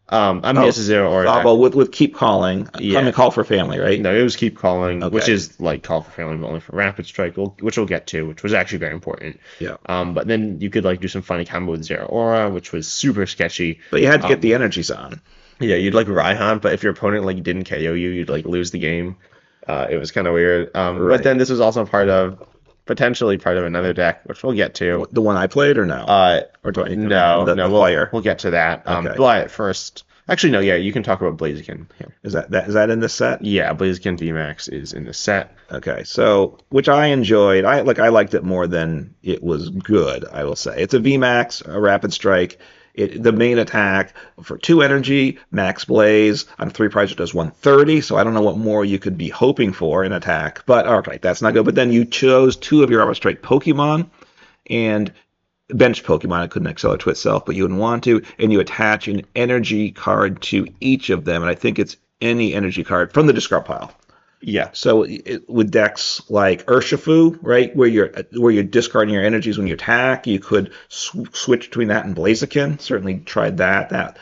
I mean,
Oh,
it's a zero or
Thabo with keep calling.
yeah.
I mean, call for family, right?
No, it was keep calling, which
Okay.
is like call for family, but only for rapid strike, which we'll get to, which was actually very important.
Yeah.
But then you could like do some funny combo with zero aura, which was super sketchy.
But you had to get
Um,
the energies on.
yeah, you'd like Raihan, but if your opponent like didn't KO you, you'd like lose the game. It was kind of weird. But
Right.
then this was also potentially part of another deck, which we'll get to.
The one I played or no?
Or
do I need to
no,
mention
no,
the
we'll
player?
we'll get to that.
Okay.
But first, actually, no, yeah, you can talk about Blaziken here.
Is that in this set?
Yeah, Blaziken VMAX is in the set.
Okay, so which I enjoyed. I liked it more than it was good, I will say. It's a VMAX, a rapid strike. The main attack for 2 energy, max blaze. On 3 prize it does 130, so I don't know what more you could be hoping for in attack. But all right, that's not good. But then you chose 2 of your rapid strike Pokemon and bench Pokemon. It couldn't accelerate to itself, but you wouldn't want to, and you attach an energy card to each of them, and I think it's any energy card from the discard pile.
Yeah.
So with decks like Urshifu, right, where you're discarding your energies when you attack, you could switch between that and Blaziken. Certainly tried that.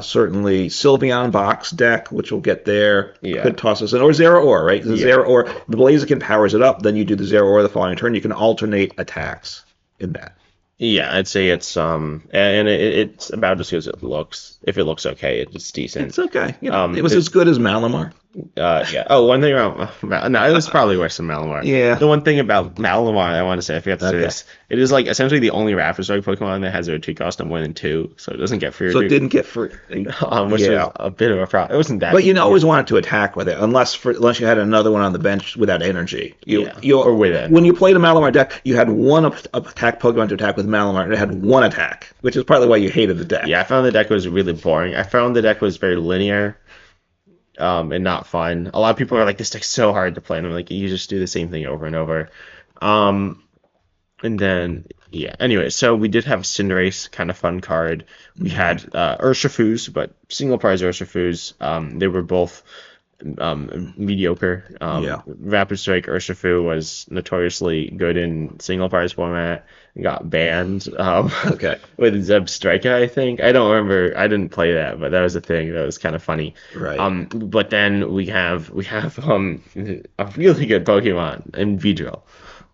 Certainly Sylveon box deck, which we'll get there.
Yeah.
Could toss us in, or Zero Ore, right? The
Yeah.
Zero Ore, the Blaziken powers it up. Then you do the Zero Ore the following turn. You can alternate attacks in that.
Yeah, I'd say it's and it's about as good as it looks. If it looks okay, it's decent.
It's okay. It was
it-
as good as Malamar.
Yeah. Oh, one thing about no, it was probably worse than Malamar.
Yeah.
The one thing about Malamar, I want to say, I forgot to say
Okay.
this. It is like essentially the only Rapid Strike Pokemon that has a retreat cost of more than 2, so it doesn't get free
So it
retreat.
didn't get free.
Which
Yeah.
was a bit of a problem. It wasn't that.
But you always wanted to attack with it, unless you had another one on the bench without energy.
Or with it.
When you played a Malamar deck, you had one attack Pokemon to attack with Malamar, and it had one attack, which is partly why you hated the deck.
Yeah, I found the deck was really boring. I found the deck was very linear, and not fun. A lot of people are like, this deck's so hard to play, and I'm like, you just do the same thing over and over. And then, yeah. Anyway, so we did have Cinderace, kind of fun card. We had Urshifus, but single prize Urshifus. They were both mediocre.
Yeah.
Rapid Strike Urshifu was notoriously good in single prize format. Got banned
Okay.
with Zebstrika, I think. I don't remember. I didn't play that, but that was a thing that was kind of funny.
Right.
But then we have a really good Pokemon in Beedrill.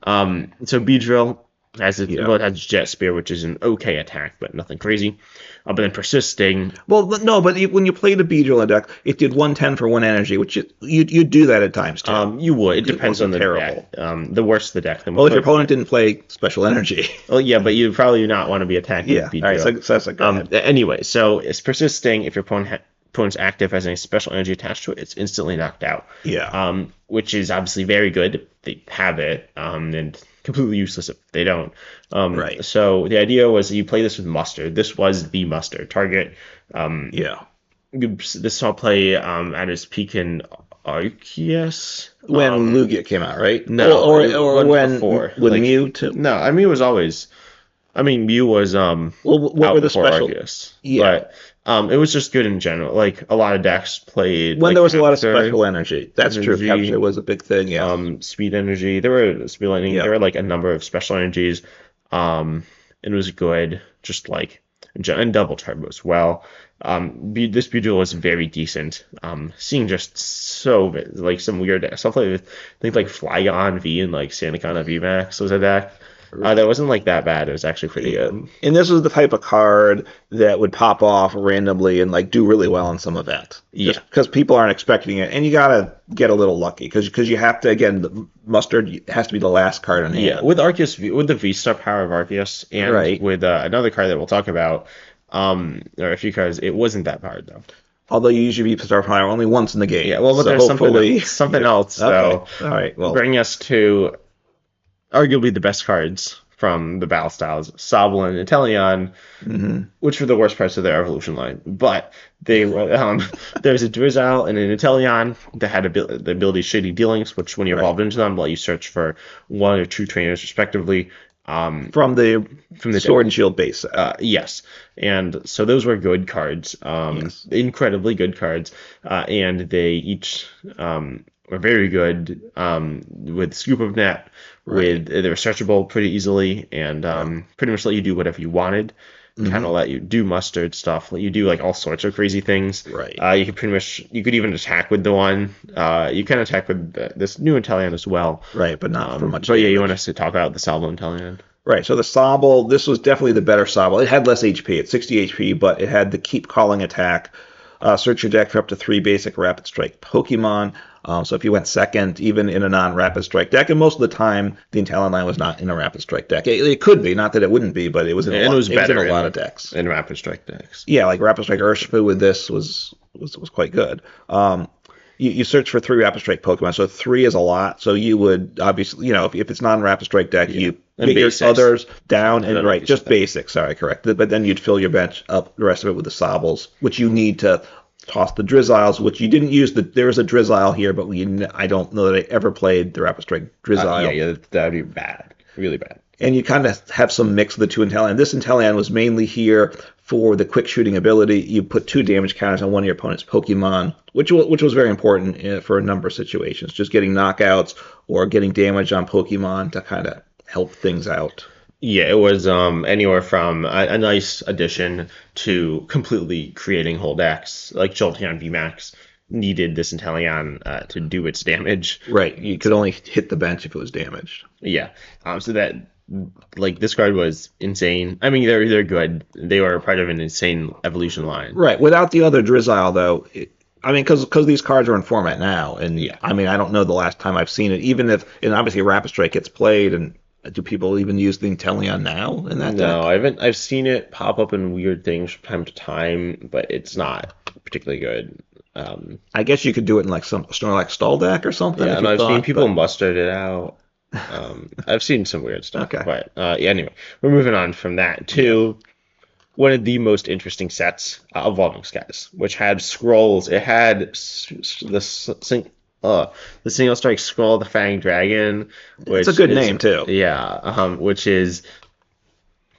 So Beedrill has it has Jet Spear, which is an okay attack, but nothing crazy. But then Persisting.
Well, no, but when you played a Beedrill deck, it did 110 for 1 energy, which you do that at times too.
You would. It depends on
wasn't
the
terrible.
deck. The worse the deck, the more.
Well, if your opponent didn't play special energy.
Well, yeah, but you'd probably not want to be attacking
Yeah. All
Beedrill.
right. So that's a go ahead.
Anyway, so it's Persisting. If your opponent's active has any special energy attached to it, it's instantly knocked out.
Yeah.
Which is obviously very good if they have it, and completely useless if they don't.
Right.
So the idea was that you play this with Mustard. This was the Mustard target.
Yeah.
This saw play at its peak in Arceus.
When Lugia came out, right?
No,
or
one
when
before.
with
Like,
Mew too.
No, I mean it was always. I mean Mew was
Well, what
out
were the
before
special?
Arceus.
Yeah.
But it was just good in general. Like a lot of decks played
When
like,
there was a lot of
Capture,
special energy. That's true.
Energy,
Capture was a big thing. Yeah.
Speed energy. There were speed lightning.
Yeah.
There were like a number of special energies. It was good. Just like and double turbo as well. This Beedrill was very decent. Seeing just so like some weird stuff like things like Flygon V and like Sandaconda VMAX was a deck. That wasn't like that bad. It was actually pretty good.
And this was the type of card that would pop off randomly and like do really well in some event.
Yeah.
Because people aren't expecting it, and you gotta get a little lucky because you have to the Mustard has to be the last card on hand.
Yeah, with Arceus, with the V-Star power of Arceus, and
Right.
with another card that we'll talk about, or a few cards. It wasn't that hard though.
Although you usually beat star power only once in the
Yeah,
game,
well, but
so
there's something
hopefully,
else. Something else
okay,
though.
all right. Well,
Bring us to arguably the best cards from the battle styles, Sobble and Inteleon,
mhm,
which were the worst parts of their evolution line. But they were there's a Drizzile and an Inteleon that had the ability Shady Dealings, which when you
right.
evolved into them, let you search for one or two trainers respectively.
From the
From the deck.
Sword and Shield base set.
Yes, and so those were good cards,
Yes.
incredibly good cards, and they each were very good with Scoop of Net.
Right.
With they were searchable pretty easily, and
Yeah.
pretty much let you do whatever you wanted. Kind
Hmm.
of let you do mustard stuff, let you do like all sorts of crazy things.
Right.
You could even attack with the one. You can attack with this new Inteleon as well.
Right, but not for much
But yeah, you want
damage.
us to talk about the Salvo Inteleon?
Right, so the Sobble, this was definitely the better Sobble. It had less HP, it's 60 HP, but it had the keep calling attack. Search your deck for up to 3 basic Rapid Strike Pokemon. So if you went second, even in a non-Rapid Strike deck, and most of the time the Inteleon line was not in a Rapid Strike deck. It could be, not that it wouldn't be, but it was in a
And
lot.
it was
It was in
better
a lot of decks.
in Rapid Strike decks.
Yeah, like Rapid Strike Urshifu with this was quite good. You search for 3 Rapid Strike Pokemon, so 3 is a lot. So you would obviously, if it's non-Rapid Strike deck,
Yeah.
you
And
get your
basics.
others down
I
and
don't know if
right,
you
just
said that.
basics. Sorry, correct. But then you'd fill your bench up, the rest of it with the Sobbles, which you need to toss the Drizziles, which you didn't use. There was a Drizzile here, but I don't know that I ever played the Rapid Strike Drizzile.
Yeah, that'd be bad, really bad.
And you kind of have some mix of the two Inteleon. This Inteleon was mainly here for the quick shooting ability. You put 2 damage counters on one of your opponent's Pokemon, which was very important for a number of situations. Just getting knockouts or getting damage on Pokemon to kind of help things out.
Yeah, it was anywhere from a nice addition to completely creating whole decks. Like Jolteon VMAX needed this Inteleon to do its damage.
Right. You could only hit the bench if it was damaged.
Yeah, so that like this card was insane. I mean, they're good. They were part of an insane evolution line.
Right. Without the other Drizzile, though, I mean, because these cards are in format now, and
Yeah.
I mean, I don't know the last time I've seen it. Even if, and obviously Rapid Strike gets played, and do people even use the Inteleon now in that
No,
deck?
I haven't. I've seen it pop up in weird things from time to time, but it's not particularly good.
I guess you could do it in like some Snorlax stall deck or something
Yeah,
if
and
you
I've seen
thought,
people
but
mustard it out. I've seen some weird stuff.
Okay.
But yeah, anyway, we're moving on from that to one of the most interesting sets, Evolving Skies, which had scrolls. It had the single strike scroll, the Fang Dragon, which
it's a good
is,
name too.
Yeah, which is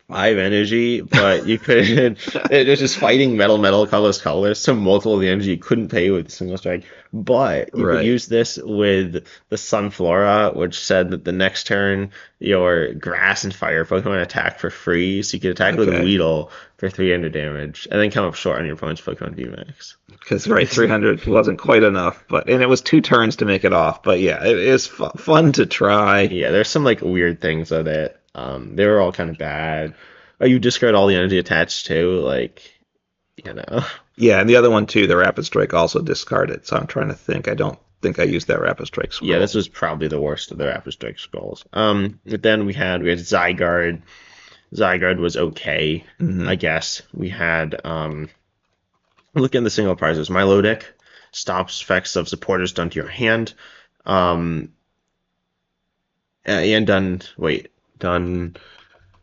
5 energy, but you couldn't. It was just fighting metal, colors. So multiple of the energy you couldn't pay with a single strike. But you could
Right.
use this with the Sunflora, which said that the next turn your grass and fire Pokemon attack for free. So you could attack with
Okay.
Weedle for 300 damage, and then come up short on your opponent's Pokemon VMAX.
Because right, 300 wasn't quite enough, and it was 2 turns to make it off. But yeah, it is fun to try.
Yeah, there's some like weird things with it. They were all kind of bad. Oh, you discard all the energy attached to, like, you know.
Yeah, and the other one too, the Rapid Strike also discarded. So I'm trying to think. I don't think I used that Rapid Strike scroll.
Yeah, this was probably the worst of the Rapid Strike scrolls. But then we had Zygarde. Zygarde was okay,
Mhm.
I guess. We had look at the single prizes. Milotic stops effects of supporters done to your hand. And done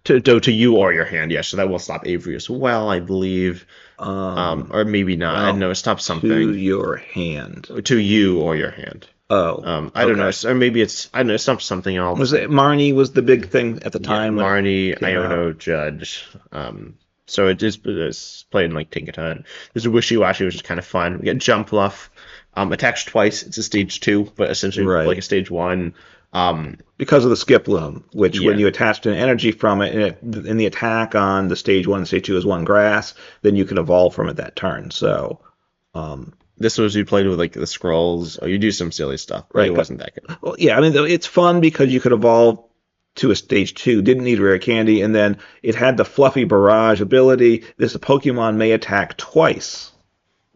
to you or your hand. Yeah, so that will stop Avery as well, I believe. Or maybe not. I don't know. It stops
To
something
your hand.
to you or your hand.
Oh,
I don't know.
okay.
Or maybe I don't know. It stops something else.
Was it Marnie was the big thing at the time? when it
Marnie,
came out?
Iono, Judge. So it's played in like Tinkaton. There's a Wishy Washy, which is kind of fun. We got Jump Bluff. Attached twice. It's a stage 2, but essentially
Right.
like a stage 1.
Because of the skip loom, which when
Yeah.
you attach an energy from it, in the attack on the stage 1 and stage 2 is 1 grass, then you can evolve from it that turn. So,
This was you played with like the scrolls, or you do some silly stuff. But
Right,
it
but-
wasn't that good.
well, yeah, I mean, it's fun because you could evolve to a stage 2, didn't need rare candy, and then it had the fluffy barrage ability. This Pokemon may attack twice.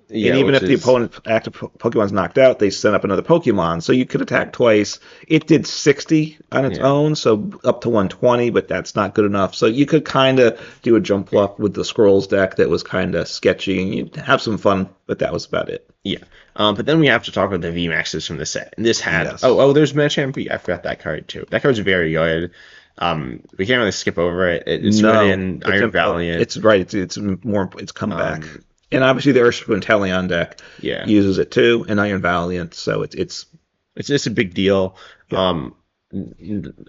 And
Yeah,
even
which
if the
is
opponent's active Pokemon's knocked out, they send up another Pokemon. So you could attack twice. It did 60 on its
yeah.
own, so up to 120, but that's not good enough. So you could kind of do a jump up with the Scrolls deck that was kind of sketchy, and you'd have some fun, but that was about it.
Yeah. But then we have to talk about the VMAXs from the set. And this had
Yes.
there's Machamp V. I forgot that card too. That card's very good. We can't really skip over it. It's good
No,
in Iron Valiant.
it's right. It's more. It's come back,
Um,
and obviously the Urshifu Inteleon deck
yeah,
uses it too, and Iron Valiant. So it's
it's just a big deal.
yeah.
Um,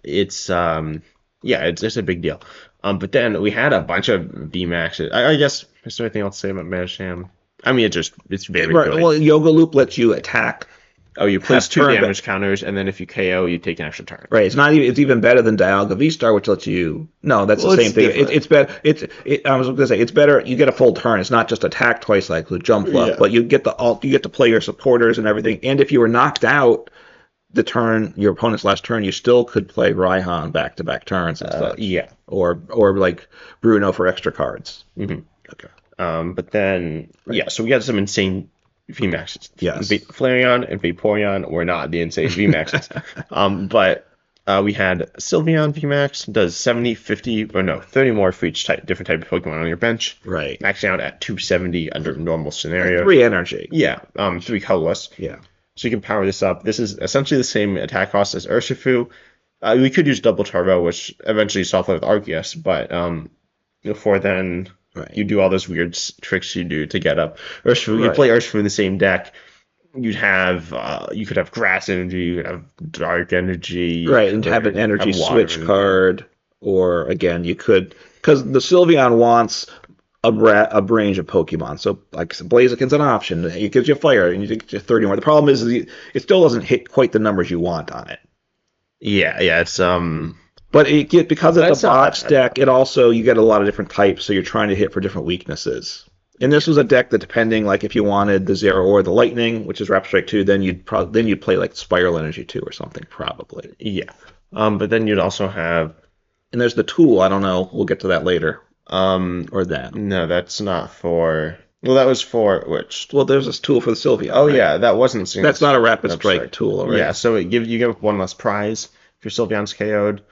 it's yeah, it's just a big deal. But then we had a bunch of VMAXs. I guess is there anything else to say about Machamp? I mean, it's very
Right.
good.
Well, Yoga Loop lets you attack,
Oh, you place
have
two
turn.
damage counters, and then if you KO, you take an extra turn.
Right. It's not even. It's even better than Dialga V Star, which lets you. No, that's
Well,
the
it's
same thing.
different.
It's better. I was going to say it's better. You get a full turn. It's not just attack twice like with Jump Fluff,
Yeah.
but you get the alt. You get to play your supporters and everything. And if you were knocked out, your opponent's last turn, you still could play Raihan back-to-back turns and such.
Yeah.
Or like Bruno for extra cards.
hmm
Okay.
But then, yeah, so we got some insane VMAXs.
Yes.
Flareon and Vaporeon were not the insane VMAXs. But we had Sylveon VMAX, does 70, 50, or no, 30 more for each different type of Pokemon on your bench.
Right.
Maxing out at 270 under normal scenario.
3 energy.
Yeah, 3 colorless.
Yeah.
So you can power this up. This is essentially the same attack cost as Urshifu. We could use double turbo, which eventually solved with Arceus, but before then,
Right.
you do all those weird tricks you do to get up Urshifu. You
Right.
play Urshifu in the same deck. You could have grass energy, you could have dark energy,
Right, and have an energy
have water
switch
energy.
card, or again, you could because the Sylveon wants a range of Pokemon. So, like Blaziken's an option. It gives you fire, and you get you 30 more. The problem is it still doesn't hit quite the numbers you want on it.
Yeah, it's
But because it's
That's
a
not
box
bad.
deck, it also you get a lot of different types, so you're trying to hit for different weaknesses. And this was a deck that, depending, like if you wanted the Zero or the Lightning, which is Rapid Strike 2, then you'd play like Spiral Energy 2 or something probably.
yeah. But then you'd also have
And there's the tool. I don't know. We'll get to that later.
um
Or that.
no, that's not for. Well, that was for which.
Well, there's this tool for the Sylveon.
Oh
right?
yeah, that wasn't.
That's not a Rapid
Rapid
Strike tool, right?
Yeah, so you give one less prize if your Sylveon's KO'd.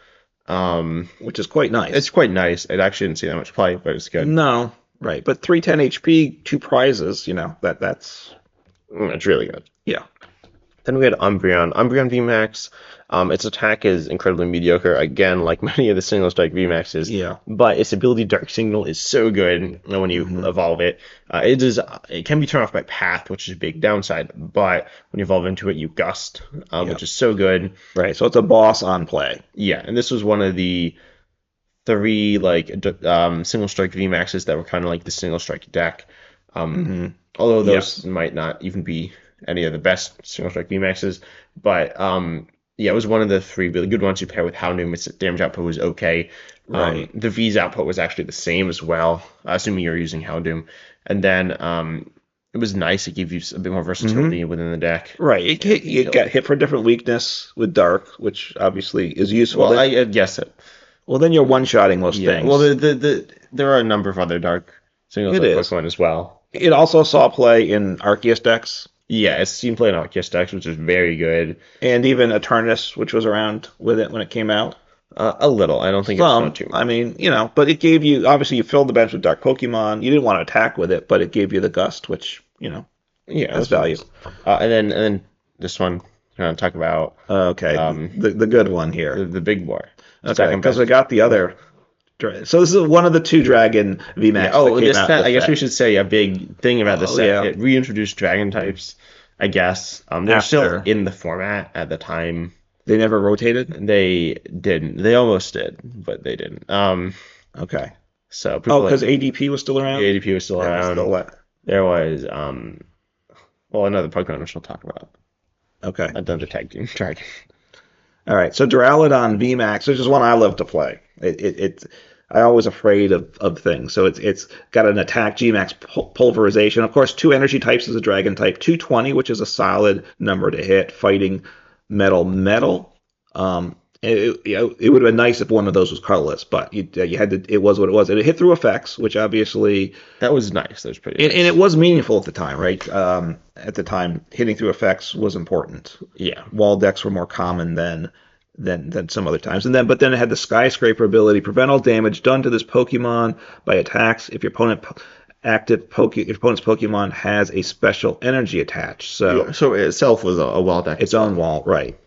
Which is quite nice.
It's quite nice. It actually didn't see that much play, but it's good.
No, right. But 310 HP, 2 prizes, that's.
It's really good.
Yeah.
Then we had Umbreon. Umbreon VMAX. Its attack is incredibly mediocre, again, like many of the single strike VMAXs.
Yeah.
But its ability Dark Signal is so good when you evolve it. It can be turned off by Path, which is a big downside. But when you evolve into it, you Gust, which is so good.
Right. So it's a boss on play.
Yeah, and this was one of the 3 single strike VMAXs that were kind of like the single strike deck. Although those might not even be any of the best single strike VMAXs, but yeah, it was one of the 3 really good ones you pair with Houndoom. Its damage output was okay.
Right.
The V's output was actually the same as well, assuming you're using Houndoom. And then it was nice. It gave you a bit more versatility within the deck.
Right. It got hit for a different weakness with Dark, which obviously is useful.
Well, I guess it.
Well, then you're one-shotting most
Yeah.
things.
Well, there are a number of other dark single
It
strike
is.
Pokemon as well.
It also saw play in Arceus decks,
Yeah, it's seen play in Arceus decks, which is very good.
and even Eternus, which was around with it when it came out.
A little. I don't think it's not too much.
I mean, but it gave you, obviously you filled the bench with Dark Pokemon. You didn't want to attack with it, but it gave you the Gust, which,
Yeah,
has value.
And then this one, I'm going to talk about
Okay, the good one here.
the big boy.
Okay,
Second
because
best.
I got the other. So this is one of the 2 Dragon VMAX.
Yeah,
that came
this
out
set,
with
I guess
that.
we should say a big thing about this set.
yeah.
It reintroduced dragon types, I guess. They're still
After.
in the format at the time.
They never rotated.
They didn't. They almost did, but they didn't.
Okay.
So people
Because ADP was still around.
ADP was still
That was
around.
still what?
There was another Pokemon which we'll talk about.
Okay.
Another tag team dragon.
All right. So Duraludon VMAX, which is one I love to play. I'm always afraid of things. So it's got an attack Gmax pulverization. Of course, 2 energy types as a dragon type. 220, which is a solid number to hit. Fighting metal. It would have been nice if one of those was colorless, but you had to. It was what it was, and it hit through effects, which obviously,
That was nice. That was pretty
and it
nice.
was meaningful at the time, right? At the time, hitting through effects was important.
Yeah.
Wall decks were more common than some other times, and then but then it had the skyscraper ability, prevent all damage done to this Pokemon by attacks if your your opponent's Pokemon has a special energy attached.
Yeah.
So
So it itself was a wall deck
its
as
own
well.
wall, right?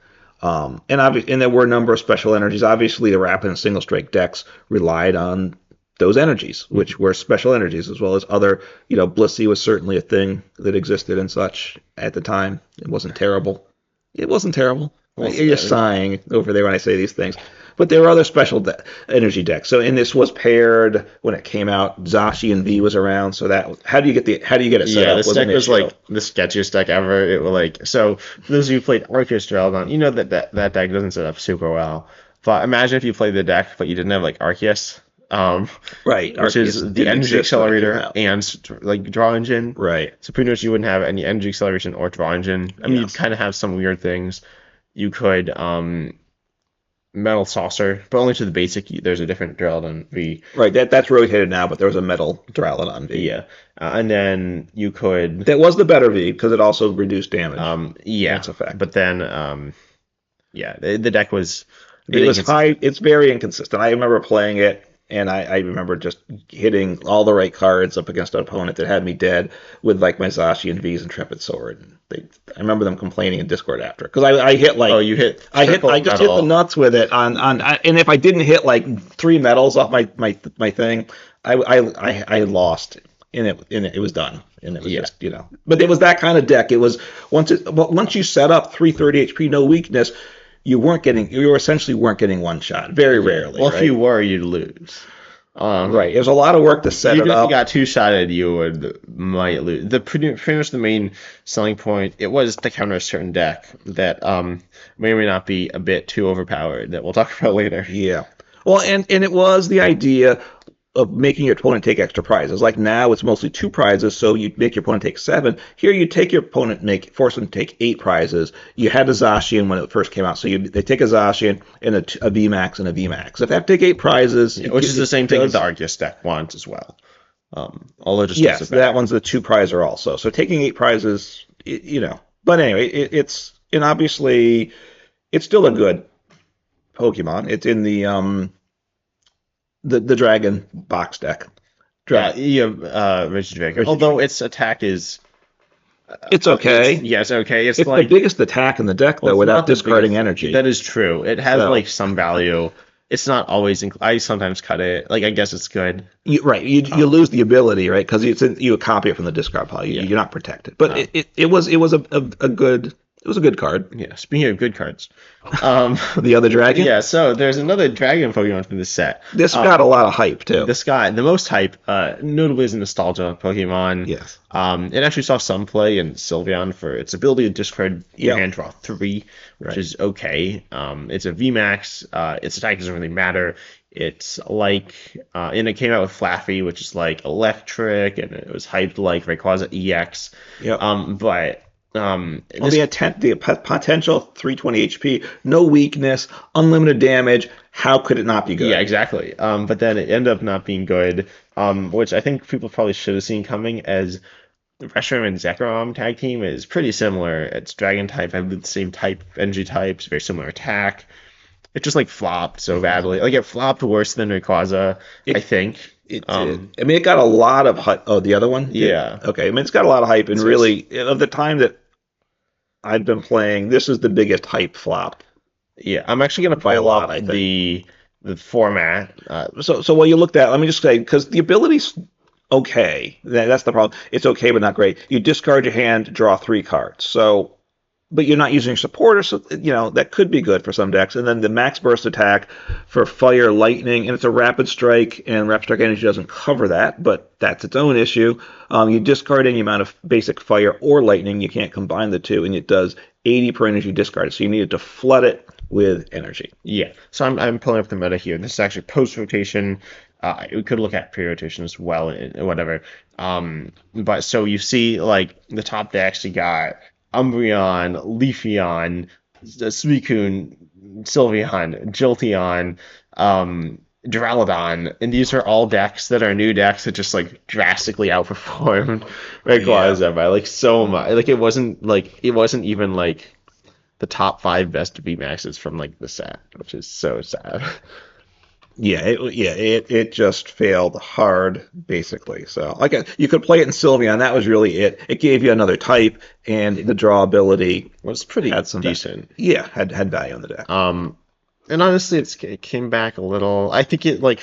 And there were a number of special energies. Obviously, the rapid and single strike decks relied on those energies, which were special energies, as well as other. Blissey was certainly a thing that existed and such at the time. It wasn't terrible. It wasn't terrible.
Well,
You're sighing over there when I say these things. But there were other special energy decks. So, and this was paired when it came out. Zashi and V was around. So how do you get it set
yeah,
up?
this
Was
deck
an
was
issue.
like the sketchiest deck ever. It was like so. For those of you who played Arceus Dragón, you know that deck doesn't set up super well. But imagine if you played the deck, but you didn't have like Arceus,
Right.
which is
Arceus
the
didn't
energy
exist when it came
accelerator
out.
and like draw engine.
Right.
So pretty much you wouldn't have any energy acceleration or draw engine. I mean, you'd
Yes.
kind of have some weird things. You could metal saucer, but only to the basic. There's a different Dragón V.
Right, that's rotated now, but there was a metal Duraludon V.
Yeah, and then you could
That was the better V because it also reduced damage.
yeah,
That's a fact.
but then yeah, the deck was
It
really
was high. It's very inconsistent. I remember playing it, and I remember just hitting all the right cards up against an opponent that had me dead with like my Zashi and V's Intrepid Sword. And I remember them complaining in Discord after because I hit like
Oh, you hit
I just hit the nuts with it and if I didn't hit like 3 metals off my thing, I lost and it was done and it was
Yeah.
just but it was that kind of deck. It was once you set up 330 HP no weakness, you essentially weren't getting one shot very rarely.
Well,
right?
if you were, you'd lose.
Right, it was a lot of work to set
Even
it
if
up.
you got two-shotted, you might lose. The pretty much the main selling point it was to counter a certain deck that may or may not be a bit too overpowered that we'll talk about later.
Yeah. Well, and it was the idea of making your opponent take extra prizes. Like now, it's mostly 2 prizes, so you make your opponent take 7. Here, you take your opponent, force them to take 8 prizes. You had a Zacian when it first came out, so they take a Zacian and a VMAX and a VMAX. If they have to take 8 prizes,
Which is the same thing with the Arceus deck wants as well. Although just
yes,
does it better.
that one's the 2 prizer also. So taking 8 prizes, But anyway, and obviously it's still a good Pokemon. It's in the Dragon box deck.
Yeah, you have Richard Dragon. Although its attack is
It's okay.
yes, okay. It's
It's
like
the biggest attack in the deck, though,
it's
without
not the
discarding
biggest-
energy.
That is true. It has
So-
like some value. It's not always. I sometimes cut it. Like I guess it's good.
Right, you lose the ability, right? Because you copy it from the discard pile. You're not protected. But it was a good card.
Yeah. Speaking of good cards,
The other dragon.
yeah. So there's another dragon Pokemon from this set.
This got a lot of hype too.
This guy, the most hype, notably is a nostalgia Pokemon.
Yes.
It actually saw some play in Sylveon for its ability to discard your
Yep.
hand, draw 3, which
Right.
is okay. It's a VMAX. Its attack doesn't really matter. It's like, and it came out with Flaffy, which is like electric, and it was hyped like Rayquaza EX.
Yep.
But
Well, the potential 320 HP, no weakness, unlimited damage. How could it not be good?
yeah, exactly. But then it ended up not being good, which I think people probably should have seen coming as the Reshiram and Zekrom tag team is pretty similar. It's Dragon type, I believe the same type, energy types, very similar attack. It just like flopped so badly. Like it flopped worse than Rayquaza, I think.
It did. I mean, it got a lot of hype. Oh, the other one?
Yeah.
Okay. I mean, it's got a lot of hype, and really, of the time that I've been playing, this is the biggest hype flop.
Yeah, I'm actually gonna
By a
pull
lot,
up
I think.
the format.
So what you looked at, let me just say, because the ability's okay. That's the problem. It's okay, but not great. You discard your hand, draw 3 cards. So, but you're not using supporter, so that could be good for some decks. And then the max burst attack for fire, lightning, and it's a rapid strike, and rapid strike energy doesn't cover that, but that's its own issue. You discard any amount of basic fire or lightning, you can't combine the two, and it does 80 per energy discarded. So you needed to flood it with energy.
Yeah, so I'm pulling up the meta here. This is actually post rotation. We could look at pre-rotation as well, and whatever. But so you see, like the top decks, you got Umbreon, Leafeon, Suicune, Sylveon, Jolteon, Duraludon, and these are all decks that are new decks that just like drastically outperformed
Yeah.
Rayquaza by like so much. Like it wasn't even like the top five best VMAXs from like the set, which is so sad.
It just failed hard, basically. So, like, you could play it in Sylveon. That was really it. It gave you another type, and the draw ability
It was pretty
had some,
decent.
yeah, had value on the deck.
Um, and honestly, it came back a little. I think it like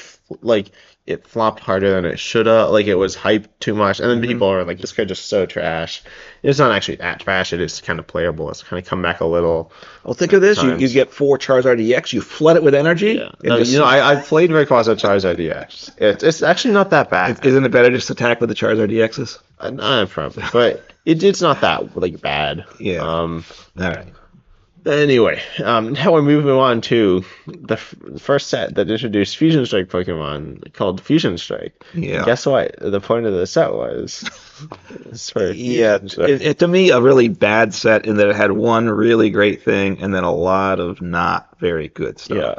it flopped harder than it should have. Like it was hyped too much, and then
Hmm.
people are like, "This card just so trash." It's not actually that trash. It is kind of playable. It's kind of come back a little
Well, think of this: you
times.
get 4 Charizard EX, you flood it with energy,
Yeah.
and
No,
just
I've played Rayquaza Charizard DX. It's actually not that bad.
isn't it better just attack with the Charizard EXs?
Probably, but it's not that like bad.
Yeah. All right.
Anyway, now we're moving on to the first set that introduced Fusion Strike Pokemon called Fusion Strike.
Yeah.
Guess what? The point of the set was it's for
Yeah,
Fusion Strike.
to me, a really bad set in that it had one really great thing and then a lot of not very good stuff.
Yeah.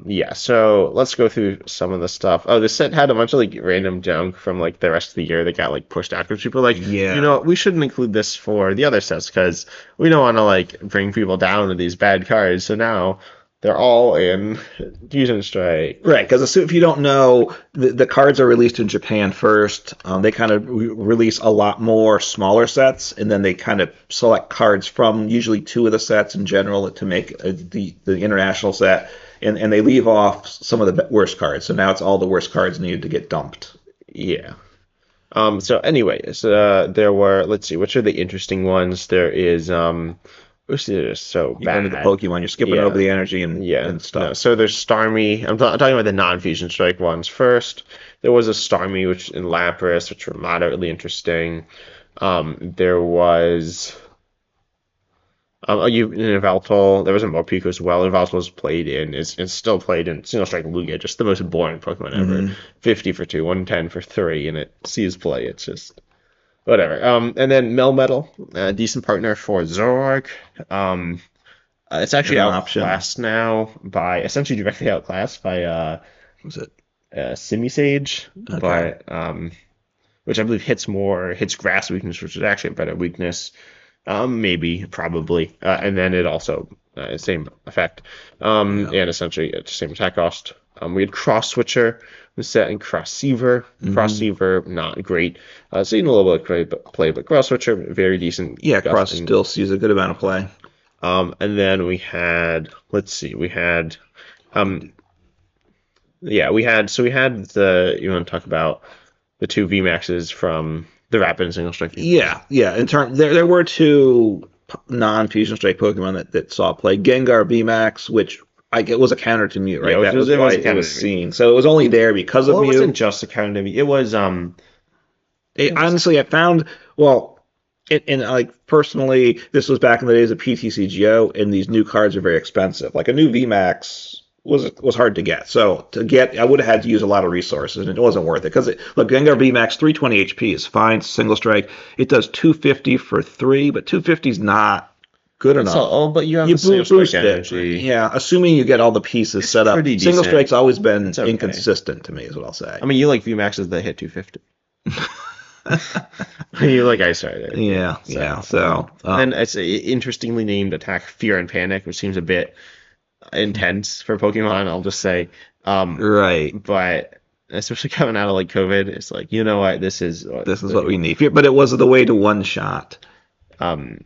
Yeah, so let's go through some of the stuff. Oh, this set had a bunch of like random junk from like the rest of the year that got like pushed out because people were like,
Yeah.
we shouldn't include this for the other sets because we don't want to like bring people down with these bad cards. So now they're all in Fusion Strike.
Right, because if you don't know, the cards are released in Japan first. They kind of release a lot more smaller sets, and then they kind of select cards from usually 2 of the sets in general to make the international set, and they leave off some of the worst cards. So now it's all the worst cards needed to get dumped.
Yeah. So anyways, there were, let's see, which are the interesting ones? There is which is so
You go into the
bad.
Pokemon, you're skipping
Yeah.
over the energy and,
Yeah,
and
no.
stuff.
So there's Starmie. I'm talking about the non-fusion strike ones first. There was a Starmie, which in Lapras, which were moderately interesting. There was in Yveltal. There was a Morpeko as well. Yveltal was played in is still played in single strike Lugia, just the most boring Pokemon ever.
Mhm.
50 for 2, 110 for 3, and it sees play. It's just whatever. And then Melmetal, a decent partner for Zoroark. It's actually
As an option.
outclassed now by essentially directly outclassed by
Was it?
Simisage,
Okay.
but which I believe hits grass weakness, which is actually a better weakness. Maybe, probably, and then it also same effect,
Yeah.
and essentially it's the same attack cost. We had Cross Switcher was set in Cross Seaver. Cross
Mhm.
Seaver not great. Seen a little bit of play, but Cross Switcher very decent.
Yeah, Cross
And
still sees a good amount of play.
and then we had, let's see, um, we had you want to talk about the two VMAXs from the Rapid and Single Strike?
Yeah. In turn, there were 2 non-fusion strike Pokemon that saw play. Gengar VMAX, which it was a counter to Mew, right?
Yeah,
That was
it
why
was a
it
counter
was
to Mew.
seen. So it was only there because of
Well, it
Mew.
wasn't just a counter to me. It was
Honestly, I found and like personally, this was back in the days of PTCGO, and these new cards are very expensive. Like a new VMAX was hard to get. So to get, I would have had to use a lot of resources, and it wasn't worth it. Because look, Gengar VMAX 320 HP is fine, single strike. It does 250 for 3, but 250 is not good enough.
but you have
You
the single
boost
strike
it.
energy.
Yeah, assuming you get all the pieces set up.
pretty
Single
decent.
strike's always been
It's okay.
inconsistent to me, is what I'll say.
I mean, you like VMAXs that hit 250. You like Ice Rider.
Yeah. So
And it's a interestingly named attack Fear and Panic, which seems a bit intense for Pokemon, I'll just say.
right.
But especially coming out of like COVID, it's like, you know what, this is
What we need. But it was the way to one shot
um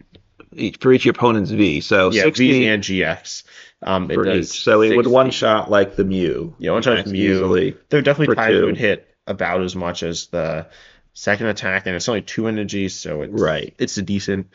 for each opponent's V. So
yeah,
60
V and GX. It
for
does
each. So it would
60.
one shot like the Mew.
Yeah, one shot
That's
from you.
easily
There are definitely
for
times it
2.
would hit about as much as the second attack, and it's only 2 energies, so
Right.
it's a decent.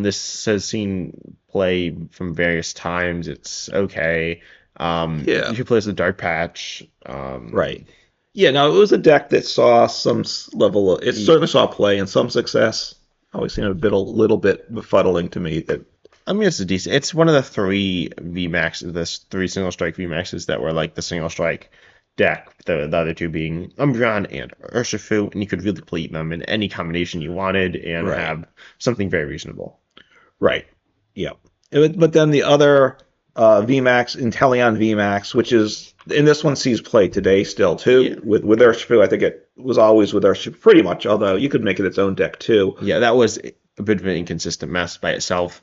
This has seen play from various times. It's okay.
Yeah.
You could play as the Dark Patch.
Right. Yeah, no, it was a deck that saw some level of. It certainly saw play and some success. Always seemed a little bit befuddling to me that.
I mean, it's a decent. It's one of the 3 VMAXs, the 3 single strike VMAXs that were like the single strike deck. The other 2 being Umbreon and Urshifu, and you could really play them in any combination you wanted and
Right.
have something very reasonable.
Right. Yeah. But then the other VMAX, Inteleon VMAX, which is, and this one sees play today still too.
Yeah.
With Urshifu, I think it was always with Urshifu pretty much, although you could make it its own deck too.
Yeah, that was a bit of an inconsistent mess by itself.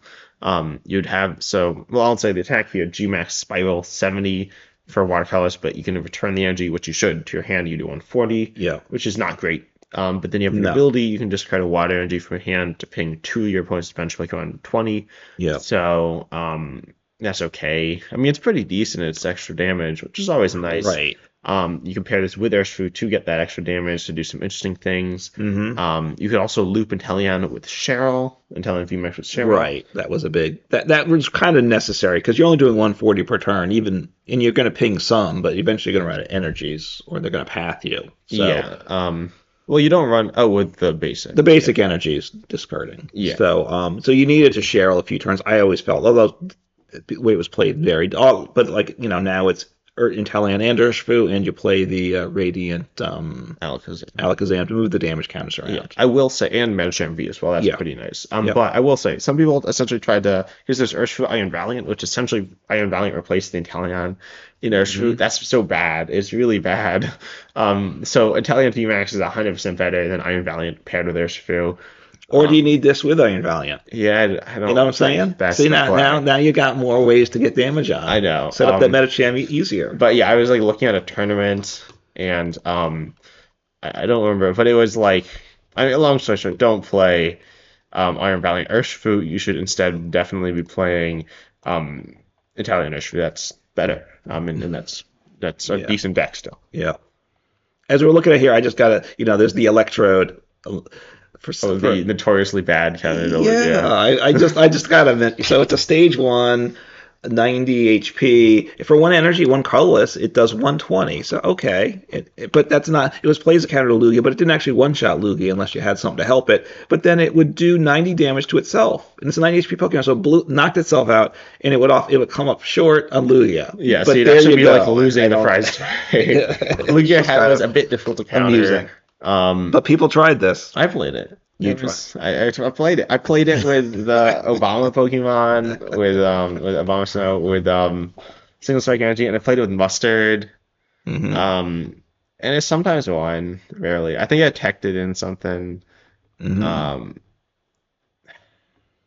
You'd have I'll say the attack here, Gmax Spiral 70 for watercolors, but you can return the energy, which you should, to your hand. You do 140,
Yeah.
which is not great. But then you have an
No.
ability, you can discard a water energy from your hand to ping 2 of your opponent's bench like on 20.
Yeah.
So that's okay. I mean, it's pretty decent. It's extra damage, which is always nice.
Right.
You can pair this with Urshifu to get that extra damage to do some interesting things.
Mm-hmm.
You could also loop Inteleon with Cheryl, Inteleon VMAX with Cheryl.
Right. That was a big, that was kind of necessary because you're only doing 140 per turn, and you're going to ping some, but eventually you're going to run out of energies or they're going to path you. So,
Yeah. Well, you don't run with the basic.
the basic energies discarding.
Yeah.
So you needed to Cheryl a few turns. I always felt, although the way it was played varied, but like, now it's Inteleon and Urshifu, and you play the Radiant Alakazam to move the damage counters around.
Yeah, I will say, and Medicham V as well. That's
Yeah.
pretty nice.
Yep.
But I will say, some people essentially tried to, because there's Urshifu Iron Valiant, which essentially Iron Valiant replaced the Inteleon in Urshifu. That's so bad. It's really bad. So Inteleon VMAX is 100% better than Iron Valiant paired with Urshifu.
Or do you need this with Iron Valiant?
Yeah, I don't.
You know what I'm saying?
That's
See,
the
now you got more ways to get damage on.
I know.
Set up that Medicham easier.
But yeah, I was like looking at a tournament, and I don't remember, but it was like, I mean, long story short, don't play Iron Valiant Urshifu. You should instead definitely be playing Italian Urshifu. That's better, and that's a decent deck still.
Yeah. As we're looking at here, I just got to, there's the Electrode.
The notoriously bad counted over.
Yeah, I just got to mention. So it's a stage 1, 90 HP. For 1 energy, 1 colorless, it does 120. So okay, but that's not. It was plays a counter to Lugia, but it didn't actually one-shot Lugia unless you had something to help it. But then it would do 90 damage to itself, and it's a 90 HP Pokemon, so it knocked itself out, and it would come up short on Lugia.
Yeah,
but
so you'd actually be like losing the prize trade. Lugia was a bit difficult to counter.
Amusing. But people tried this.
I played it.
I
played it. I played it with the Obama Pokemon, with Obama Snow, with Single Strike Energy, and I played it with Mustard.
Mm-hmm.
And it sometimes won, rarely. I think I teched it in something.
Mm-hmm.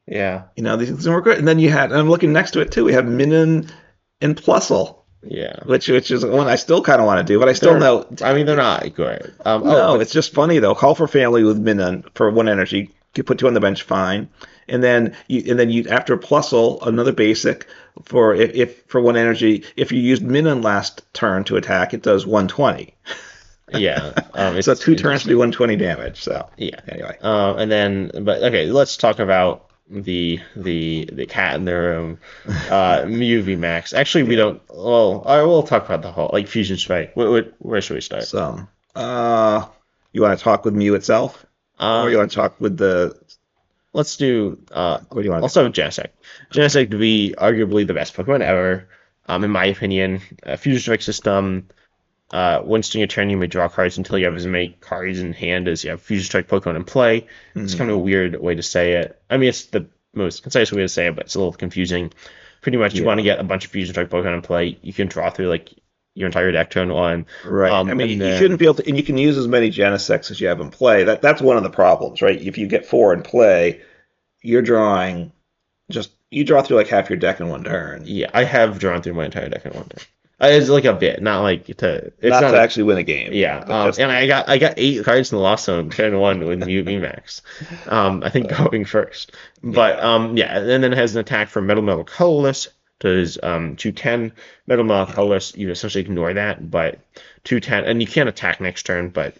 Yeah.
These things were great. And then I'm looking next to it too, we have Minun and Plusle.
Yeah.
Which is one I still kind of want to do, but I still know.
I mean, they're not great.
It's just funny though. Call for family with Minun for 1 energy. You put 2 on the bench, fine. And then you after Plusle, another basic for for 1 energy. If you used Minun last turn to attack, it does 120.
Yeah.
So 2 turns to do 120 damage. So
yeah.
Anyway.
But okay, let's talk about the cat in the room, Mew VMAX. Actually, we don't. Well, we'll talk about the whole Fusion Strike. Where should we start?
So, you want to talk with Mew itself, or you want to talk with the?
Let's do.
What do you want?
I'll start with Genesect. Genesect to be arguably the best Pokemon ever, in my opinion. Fusion Strike system. Once during your turn, you may draw cards until you have as many cards in hand as you have Fusion Strike Pokemon in play. Mm-hmm. It's kind of a weird way to say it. I mean, it's the most concise way to say it, but it's a little confusing. Pretty much, you want to get a bunch of Fusion Strike Pokemon in play. You can draw through your entire deck turn 1.
Right. I mean, you shouldn't be able to, and you can use as many Genesects as you have in play. That's one of the problems, right? If you get 4 in play, you're drawing you draw through like half your deck in 1 turn.
Yeah, I have drawn through my entire deck in 1 turn. It's like a bit, not like to. It's
not to actually win a game.
Yeah, and I got 8 cards in the Lost Zone, turn 1 with Mew VMAX. I think going first, but and then it has an attack for Metal Colorless. Does 210 Metal Colorless. You essentially ignore that, but 210, and you can't attack next turn, but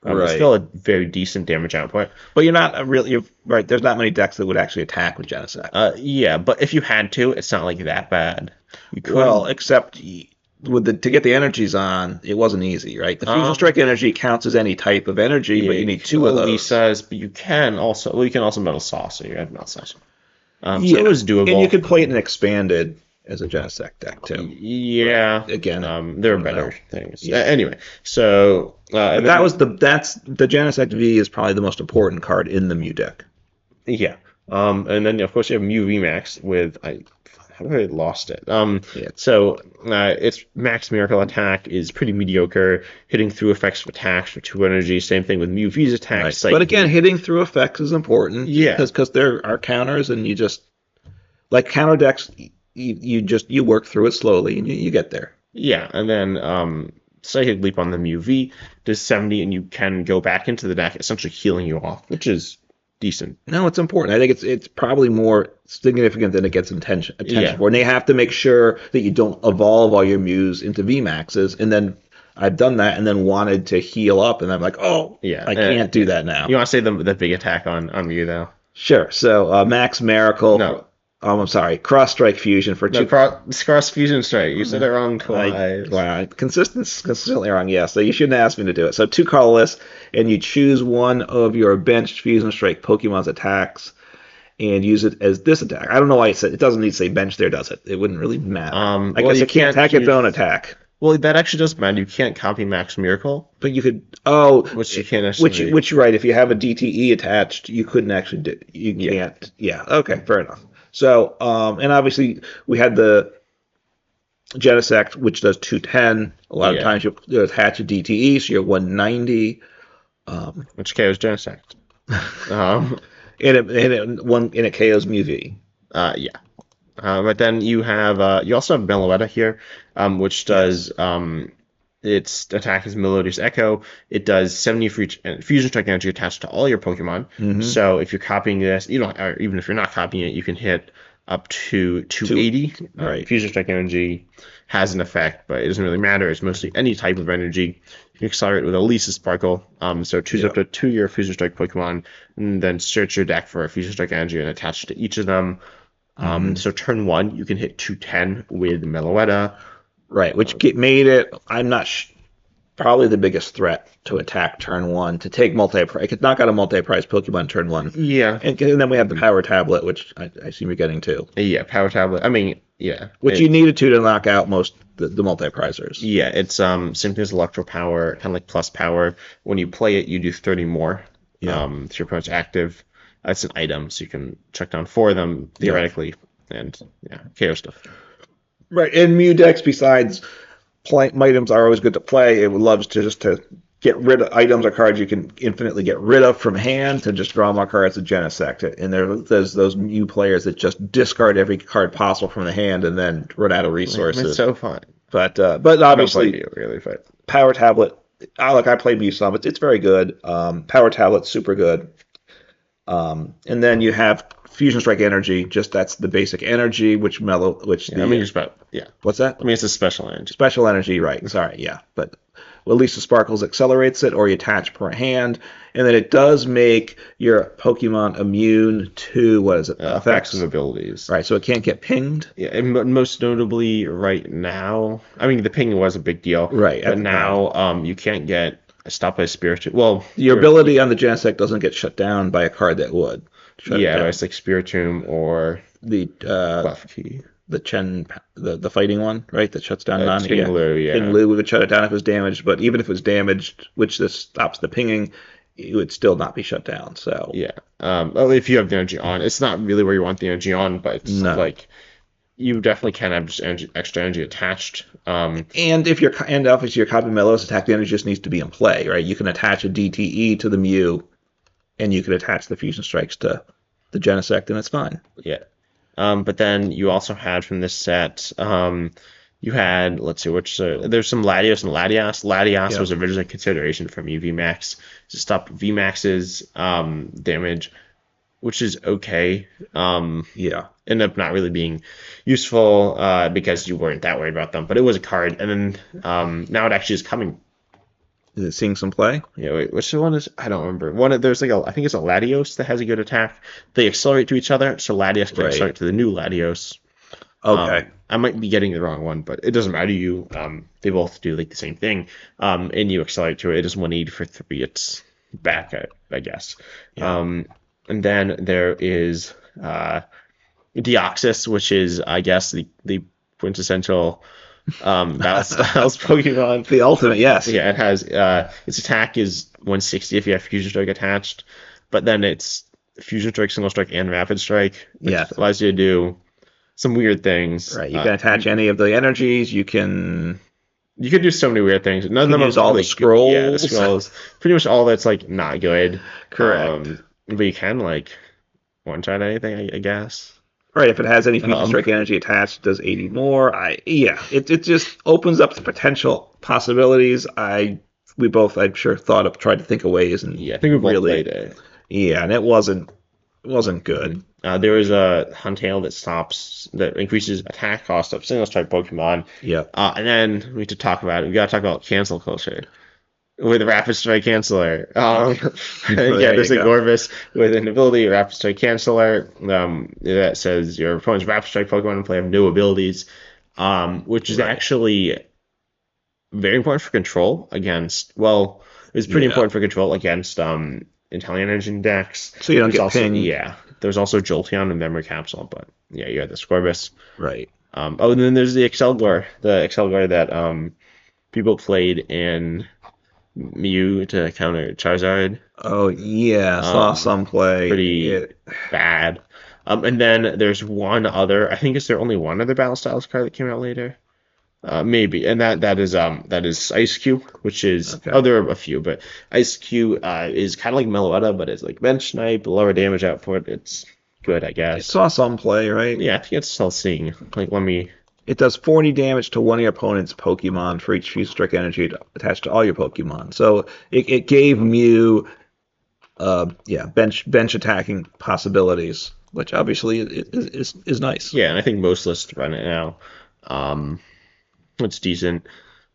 it's still a very decent damage output.
But you're right. There's not many decks that would actually attack with Genesect.
Yeah, but if you had to, it's not like that bad.
Well, except to get the energies on, it wasn't easy, right? The Fusion Strike energy counts as any type of energy, but you need 2 of those.
He says, but you can also Metal Saucer. You have Metal Saucer. So it was doable.
And you could play it in expanded as a Genesect deck too.
Yeah.
Again,
there are better things. Yeah. Anyway, so
that's the Genesect V is probably the most important card in the Mew deck.
Yeah. And then of course you have Mew VMAX with how do I lost it?
Yeah.
So its max miracle attack is pretty mediocre, hitting through effects of attacks for 2 energy. Same thing with Mew V's attack,
Right. But
Psychic
again,
Leap.
hitting through effects is important
Yeah,
because there are counters, and you just like counter decks. You work through it slowly, and you get there.
yeah, and then Psychic Leap on the Mew V does 70, and you can go back into the deck, essentially healing you off, which is decent.
No, it's important. I think it's probably more significant than it gets attention
Yeah,
for. And they have to make sure that you don't evolve all your Mews into VMAXs. And then I've done that and then wanted to heal up, and I'm like, oh,
yeah,
I can't do
yeah.
that now.
You want to say the big attack on Mew though?
Sure. So Max Miracle.
No,
I'm sorry. Cross Strike Fusion for
no,
two.
Cross Fusion Strike. You said it wrong twice.
Wow, consistently wrong. Yeah, so you shouldn't ask me to do it. So 2 colorless, and you choose one of your benched Fusion Strike Pokemon's attacks, and use it as this attack. I don't know why it doesn't need to say bench there, does it? It wouldn't really matter. I
Well,
guess
you
it can't
can't
attack its
use.
own attack,
Well, that actually does matter. You can't copy Max Miracle,
but you could. Oh,
which you can't actually.
which you're right. If you have a DTE attached, you couldn't actually do. You can't. Yeah. Okay. Fair enough. So, and obviously we had the Genesect, which does 210. A lot of
Yeah.
times you attach a DTE, so you're 190.
Which KO's Genesect. Um,
And it KOs MUV.
yeah. But then you also have Meloetta here, which does its attack is Melodious Echo. It does 70 for each Fusion Strike energy attached to all your Pokemon. So if you're copying this, you don't, or even if you're not copying it, you can hit up to 280.
Right.
Fusion Strike energy has an effect, but it doesn't really matter. It's mostly any type of energy. You can accelerate with Elisa Sparkle. So choose up to 2 your Fusion Strike Pokemon, and then search your deck for a Fusion Strike energy and attach it to each of them. So turn 1, you can hit 210 with Meloetta.
Right, which made it, I'm not probably the biggest threat to attack turn 1, to take multi-price. I could knock out a multi-price Pokemon turn 1.
Yeah.
And then we have the Power Tablet, which I assume you're getting too.
Yeah, Power Tablet. I mean, yeah.
Which you needed to knock out most the multi-prizers.
Yeah, it's same thing as Electro Power, kind of like Plus Power. When you play it, you do 30 more.
Yeah.
If your opponent's active, it's an item, so you can check down 4 of them theoretically, and yeah, KO stuff.
Right, and Mew decks, besides items are always good to play. It loves to get rid of items or cards you can infinitely get rid of from hand, to just draw more cards to Genesect. And there's those Mew players that just discard every card possible from the hand and then run out of resources.
It's so fun.
But obviously,
Mew, really, but
Power Tablet. I play Mew some. It's very good. Power Tablet's super good. And then you have Fusion Strike Energy. Just that's the basic energy, which
I mean, just about
what's that?
I mean, it's a special energy.
Special energy, right? Sorry, yeah, but Lisa Sparkles accelerates it, or you attach per hand, and then it does make your Pokemon immune to what is it?
Effects and abilities.
Right, so it can't get pinged.
Yeah, and most notably right now, I mean, the ping was a big deal.
Right,
But now, you can't get stopped by Spiritomb. Well,
Your ability on the Genesect doesn't get shut down by a card that would.
yeah, it's like Spiritomb or
The
Buff Key.
the the fighting one, right? That shuts down
King Lu, yeah.
King Lu would shut it down if it was damaged, but even if it was damaged, which this stops the pinging, it would still not be shut down. So
Yeah. Well, if you have the energy on, it's not really where you want the energy on, but it's like you definitely can have just extra energy attached.
and obviously your copy Melo's attack, the energy just needs to be in play, right? You can attach a DTE to the Mew, and you can attach the Fusion Strikes to the Genesect, and it's fine.
Yeah. But then you also had from this set, you had, let's see, there's some Latios and Latias. Latias was originally a consideration from VMAX to stop VMAX's damage, which is okay. Ended up not really being useful because you weren't that worried about them, but it was a card. And then now it actually is coming.
Is it seeing some play?
Yeah, wait, which one is? I don't remember. There's I think it's a Latios that has a good attack. They accelerate to each other, so Latios can accelerate to the new Latios.
Okay.
I might be getting the wrong one, but it doesn't matter. They both do like the same thing. And you accelerate to it. It is 180 for 3. It's back, I guess.
Yeah.
And then there is Deoxys, which is, I guess, the quintessential battle styles Pokemon.
The ultimate, yes.
Yeah, it has its attack is 160 if you have Fusion Strike attached, but then it's Fusion Strike, Single Strike, and Rapid Strike, which allows you to do some weird things.
Right. You can attach any of the energies.
You could do so many weird things. None
You
of
can
them
use
are
all the
really good. Yeah, the
scrolls.
scrolls. Pretty much all that's like not good.
Correct.
But you can like one shot anything, I guess.
Right. If it has any fusion
Um,
strike energy attached, it does 80 more. It just opens up the potential possibilities. We both, I'm sure, tried to think of ways and
yeah, I think we both
really,
played it.
yeah, and it wasn't good.
There was a Huntail that increases attack cost of single strike Pokemon.
Yep.
And then we need to talk about it. We got to talk about cancel culture with Rapid Strike Canceller. Yeah,
There you
there's a
go.
Gorvis with an ability, Rapid Strike Canceller, that says your opponent's Rapid Strike Pokemon in play have no abilities, which is
Right.
actually very important for control against, well, it's pretty
Yeah.
important for control against Intelligent Engine decks.
So you don't
There's
get
also,
pinged.
yeah, there's also Jolteon and Memory Capsule, but yeah, you have the Scorbus.
Right.
Oh, and then there's the Excelgor that people played in Mew to counter Charizard.
Oh yeah, saw
Um,
some play.
Pretty bad. And then there's one other. I think is there only one other Battle Styles card that came out later? Maybe, and that is Ice Cube, which is
Okay.
there are a few, but Ice Cube is kind of like Meloetta, but it's like bench snipe, lower damage output. It's good, I
It
guess.
saw some play, right?
Yeah, I think it's still seeing. Like, let me.
It does 40 damage to one of your opponent's Pokemon for each fusion strike energy attached to all your Pokemon. So it gave Mew, bench attacking possibilities, which obviously is nice.
Yeah, and I think most lists run it now. Um, it's decent,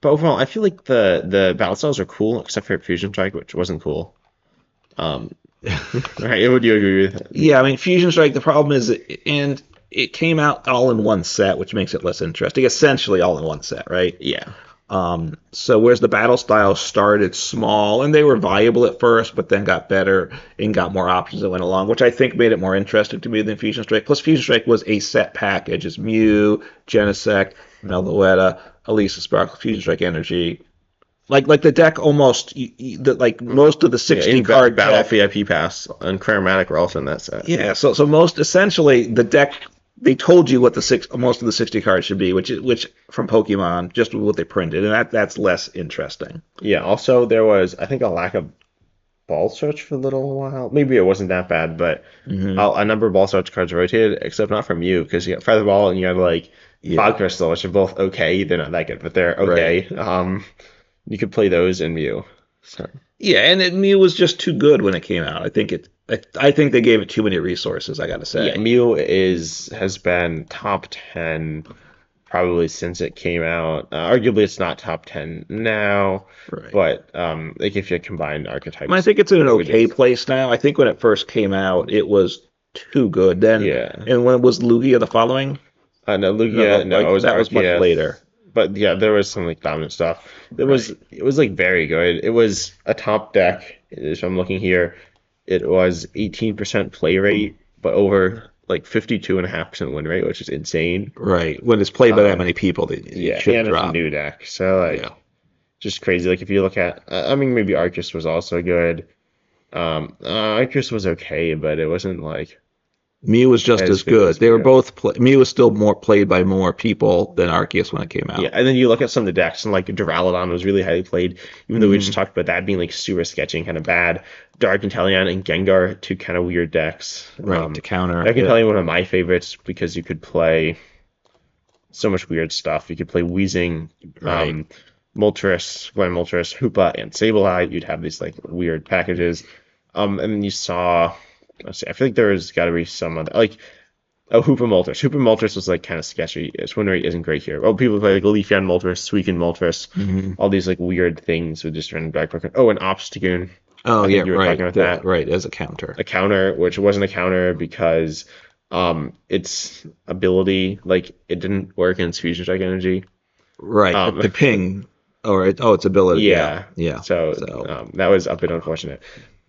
but overall, I feel like the battle styles are cool, except for Fusion Strike, which wasn't cool. Um, right? Would you agree with that?
Yeah, I mean, Fusion Strike, the problem is, and it came out all in one set, which makes it less interesting. Essentially, all in one set, right?
Yeah,
So whereas the battle styles started small and they were viable at first, but then got better and got more options that went along, which I think made it more interesting to me than Fusion Strike. Plus, Fusion Strike was a set package. It's Mew, Genesect, Meloetta, Elisa Sparkle, Fusion Strike Energy. Like the deck almost, like most of the
yeah.
60
In
card
Battle
deck.
VIP Pass and Chromatic were also in that set.
Yeah, so most essentially the deck, they told you what most of the 60 cards should be, which from Pokemon, just what they printed, and that's less interesting.
Yeah. Also, there was I think a lack of ball search for a little while. Maybe it wasn't that bad, but
Hmm.
a number of ball search cards rotated, except not from you, because you got Feather Ball and you had like Fog
Yeah,
Crystal, which are both okay. They're not that good, but they're
right.
okay. You could play those in Mew. So
Yeah, and Mew was just too good when it came out. I think they gave it too many resources. I gotta
yeah,
say.
Mew has been top 10 probably since it came out. Arguably, it's not top 10 now,
Right.
but like if you combine
I mean, I
archetypes,
think it's in an
it
okay
is.
place now. I think when it first came out, it was too good. Then,
Yeah.
and when it was Lugia the following,
No,
no,
Lugia, no, it
like
was
that was much
Arceus.
later.
But yeah, there was some like dominant stuff.
Right.
It was like very good. It was a top deck. If I'm looking here, it was 18% play rate, but over like 52.5% win rate, which is insane.
Right. When it's played by that
Um,
many people, it
yeah,
should
and it's a
drop.
new deck, so
Yeah.
like just crazy. Like if you look at, I mean, maybe Arceus was also good. Arceus was okay, but it wasn't like
Mew was just
as
as
good
good.
as
They were
Mew.
both. Mew was still more played by more people than Arceus when it came
Yeah,
out.
and then you look at some of the decks, and like Duraludon was really highly played, even though we just
Hmm.
talked about that being like super sketchy and kind of bad. Dark Inteleon and Gengar, two kind of weird decks.
Right, to counter.
Dark
Yeah.
Inteleon, one of my favorites because you could play so much weird stuff. You could play Weezing,
Right.
Moltres, Glen Moltres, Hoopa, and Sableye. You'd have these like weird packages. And then you saw, let's see, I feel like there's got to be some other like. Oh, Hoopa Moltres. Hoopa Moltres was like kind of sketchy. Its win rate isn't great here. Oh, people play like Leafeon Moltres, Suicune Moltres,
Hmm.
all these like weird things with just random drag Pokemon. Oh, and Obstagoon.
Oh
I
yeah,
think you were talking
right.
about that.
Right, as a counter.
A counter, which wasn't a counter because its ability, like it didn't work in Fusion Strike Energy.
Right,
Um,
the ping, its ability. Yeah,
yeah.
yeah.
So
So
that was a bit unfortunate.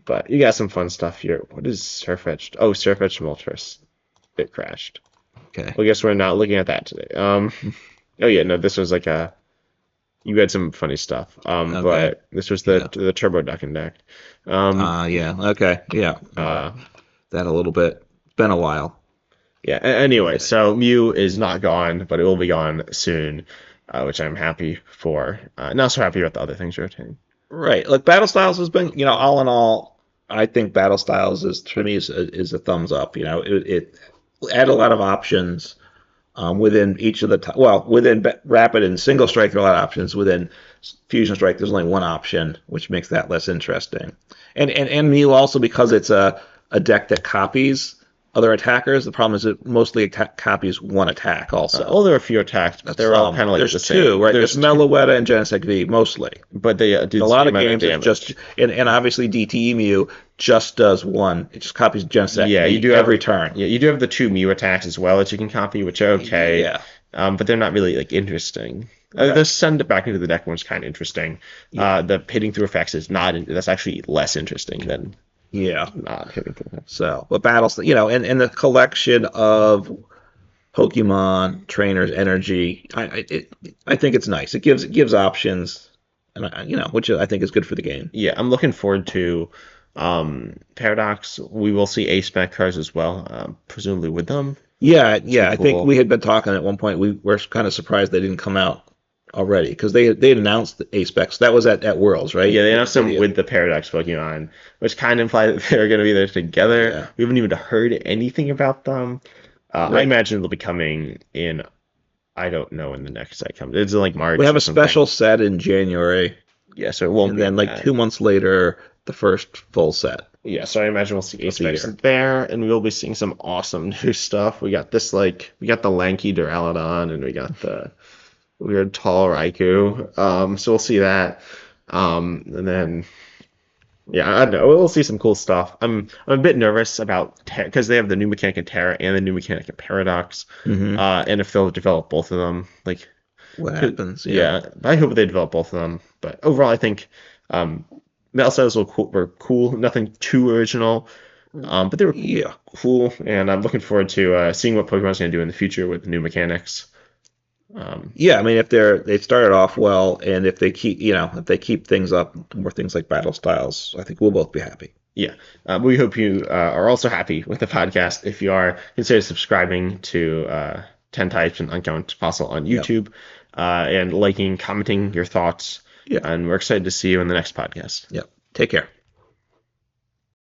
But you got some fun stuff here. What is Surfetched? Oh, Surfetched Moltres. It crashed.
okay,
Well, I guess we're not looking at that today. Oh yeah, no, this was like a you had some funny stuff.
okay,
But this was
yeah,
the Turbo Duck and deck. Um,
yeah, okay, yeah.
uh,
That a little bit. It's been a while.
Yeah. Anyway, so Mew is not gone, but it will be gone soon, which I'm happy for. Not so happy about the other things rotating.
Right. Like Battle Styles has been, all in all, I think Battle Styles is for me is a thumbs up. It add a lot of options within each of within Rapid and Single Strike, there are a lot of options. Within Fusion Strike, there's only one option, which makes that less interesting. And Mew also, because it's a deck that copies other attackers. The problem is it mostly copies one attack also.
Well, there are a few attacks, but they're all kind of like
There's
the same.
two, right? There's Meloetta and Genesect V mostly.
But they do
In a
the
lot
same
of
amount
games, it's
damage.
just and obviously DTE Mew just does one. It just copies Genesect
Yeah,
V
you do
every
have
turn.
Yeah, you do have the two Mew attacks as well that you can copy, which are okay.
Yeah.
But they're not really like interesting.
Right.
The send it back into the deck one's kind of interesting.
Yeah.
The hitting through effects is not. That's actually less interesting than
Yeah.
not hitting through effects.
So, but battles, and the collection of Pokemon trainers energy, I think it's nice. It gives options, and which I think is good for the game.
Yeah, I'm looking forward to Paradox. We will see Ace Spec cards as well, presumably with them.
Yeah,
Be
I think
cool.
we had been talking at one point. We were kind of surprised they didn't come out already because they had announced the A specs. That was at Worlds, right?
Yeah, they announced them with the Paradox Pokemon, which kind of implied that they're going to be there together.
Yeah.
We haven't even heard anything about them. I
Right.
imagine it'll be coming in. I don't know when the next set comes. It's in like March.
We have
or
a
something.
special set in January,
Yeah, so it won't
and
be
then
in
like
that.
2 months later, the first full set.
Yeah, so I imagine we'll see Ace
the
Specs
year.
there, and we'll be seeing some awesome new stuff. We got the lanky Duraludon, and we got the weird tall Raikou. So we'll see that. And then yeah, I don't know. We'll see some cool stuff. I'm a bit nervous about because they have the new mechanic in Terra and the new mechanic in Paradox.
Mm-hmm.
And if they'll develop both of them, like
What happens?
yeah, I hope they develop both of them. But overall, I think Metal Styles were cool. Nothing too original, but they were
Yeah.
cool. And I'm looking forward to seeing what Pokemon's going to do in the future with new mechanics.
Yeah, I mean, if they started off well, and if they keep things up, more things like battle styles, I think we'll both be happy.
Yeah, we hope you are also happy with the podcast. If you are, consider subscribing to 10 Types and Uncommon Fossil on YouTube, and liking, commenting your thoughts.
Yeah.
And we're excited to see you in the next podcast.
Yep. Take care.